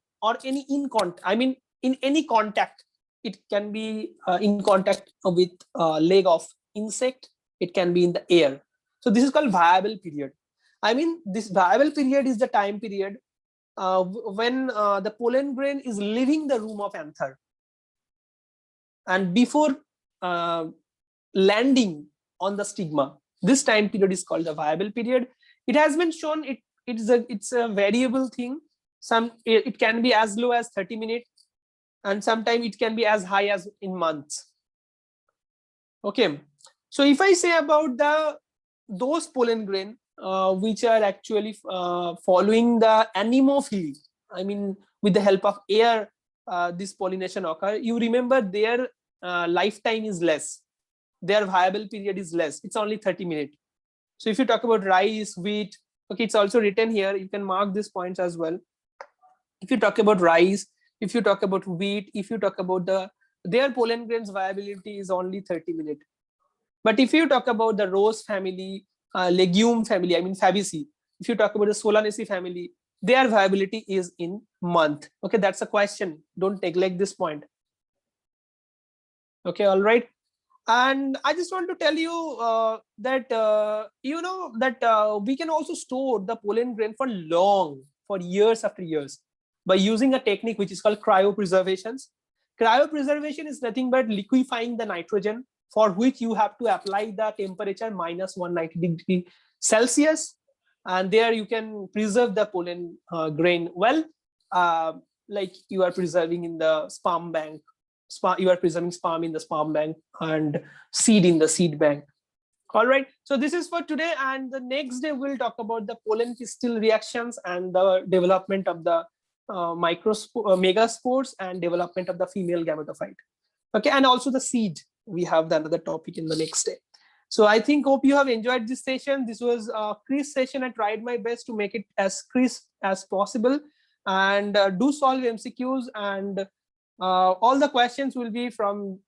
in any contact. It can be in contact with leg of insect. It can be in the air. So this is called viable period. I mean, this viable period is the time period when the pollen grain is leaving the room of anther, and before landing on the stigma. This time period is called the viable period. It has been shown it's a variable thing. It can be as low as 30 minutes, and sometimes it can be as high as in months. Okay, so if I say about those pollen grain which are actually following the anemophily, I mean, with the help of air, this pollination occur. You remember their lifetime is less, their viable period is less. It's only 30 minutes. So if you talk about rice, wheat, okay, it's also written here. You can mark these points as well. If you talk about rice, if you talk about wheat, if you talk about their pollen grains viability is only 30 minutes. But if you talk about the rose family, legume family, I mean Fabaceae, if you talk about the Solanaceae family, their viability is in month. Okay, that's a question. Don't neglect this point. Okay, all right. And I just want to tell you that you know that we can also store the pollen grain for years after years, by using a technique which is called cryopreservation. Cryopreservation is nothing but liquefying the nitrogen, for which you have to apply the temperature minus 190°C, and there you can preserve the pollen grain well, like you are preserving in the sperm bank. You are preserving sperm in the sperm bank and seed in the seed bank. All right, so this is for today, and the next day we'll talk about the pollen pistil reactions and the development of the megaspores and development of the female gametophyte. Okay, and also the seed. We have another topic in the next day. So I hope you have enjoyed this session. This was a crisp session. I tried my best to make it as crisp as possible, and do solve MCQs, and all the questions will be from,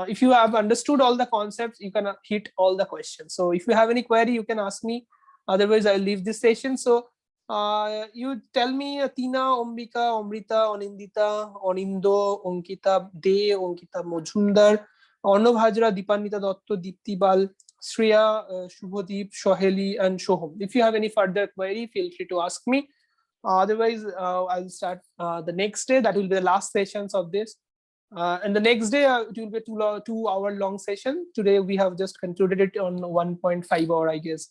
if you have understood all the concepts, you can hit all the questions. So if you have any query, you can ask me. Otherwise, I'll leave this session. So you tell me, Tina, Ombika, Omrita, Onindita, Onindo, Onkita De, Onkita Mojumdar, Arnav Hajra, Dipanita Dotto, Dipti Bal, Shreya, Shubhadeep, Shoheli, and Shoham. If you have any further query, feel free to ask me. Otherwise, I'll start the next day. That will be the last sessions of this. And the next day, it will be a 2-hour long session. Today, we have just concluded it on 1.5 hour, I guess.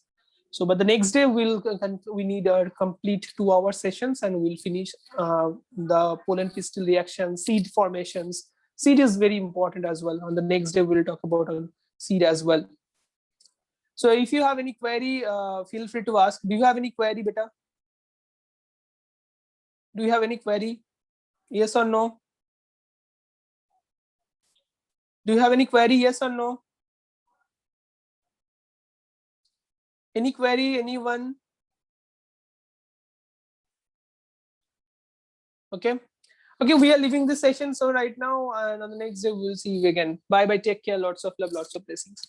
So, but the next day, we need a complete 2-hour sessions, and we'll finish the pollen pistil reaction, seed formations. Seed is very important as well. On the next day, we'll talk about seed as well. So if you have any query, feel free to ask. Do you have any query, beta? Do you have any query? Yes or no? Do you have any query? Yes or no? Any query? Anyone? Okay. Okay, we are leaving this session. So right now, and on the next day, we'll see you again. Bye bye. Take care. Lots of love, lots of blessings.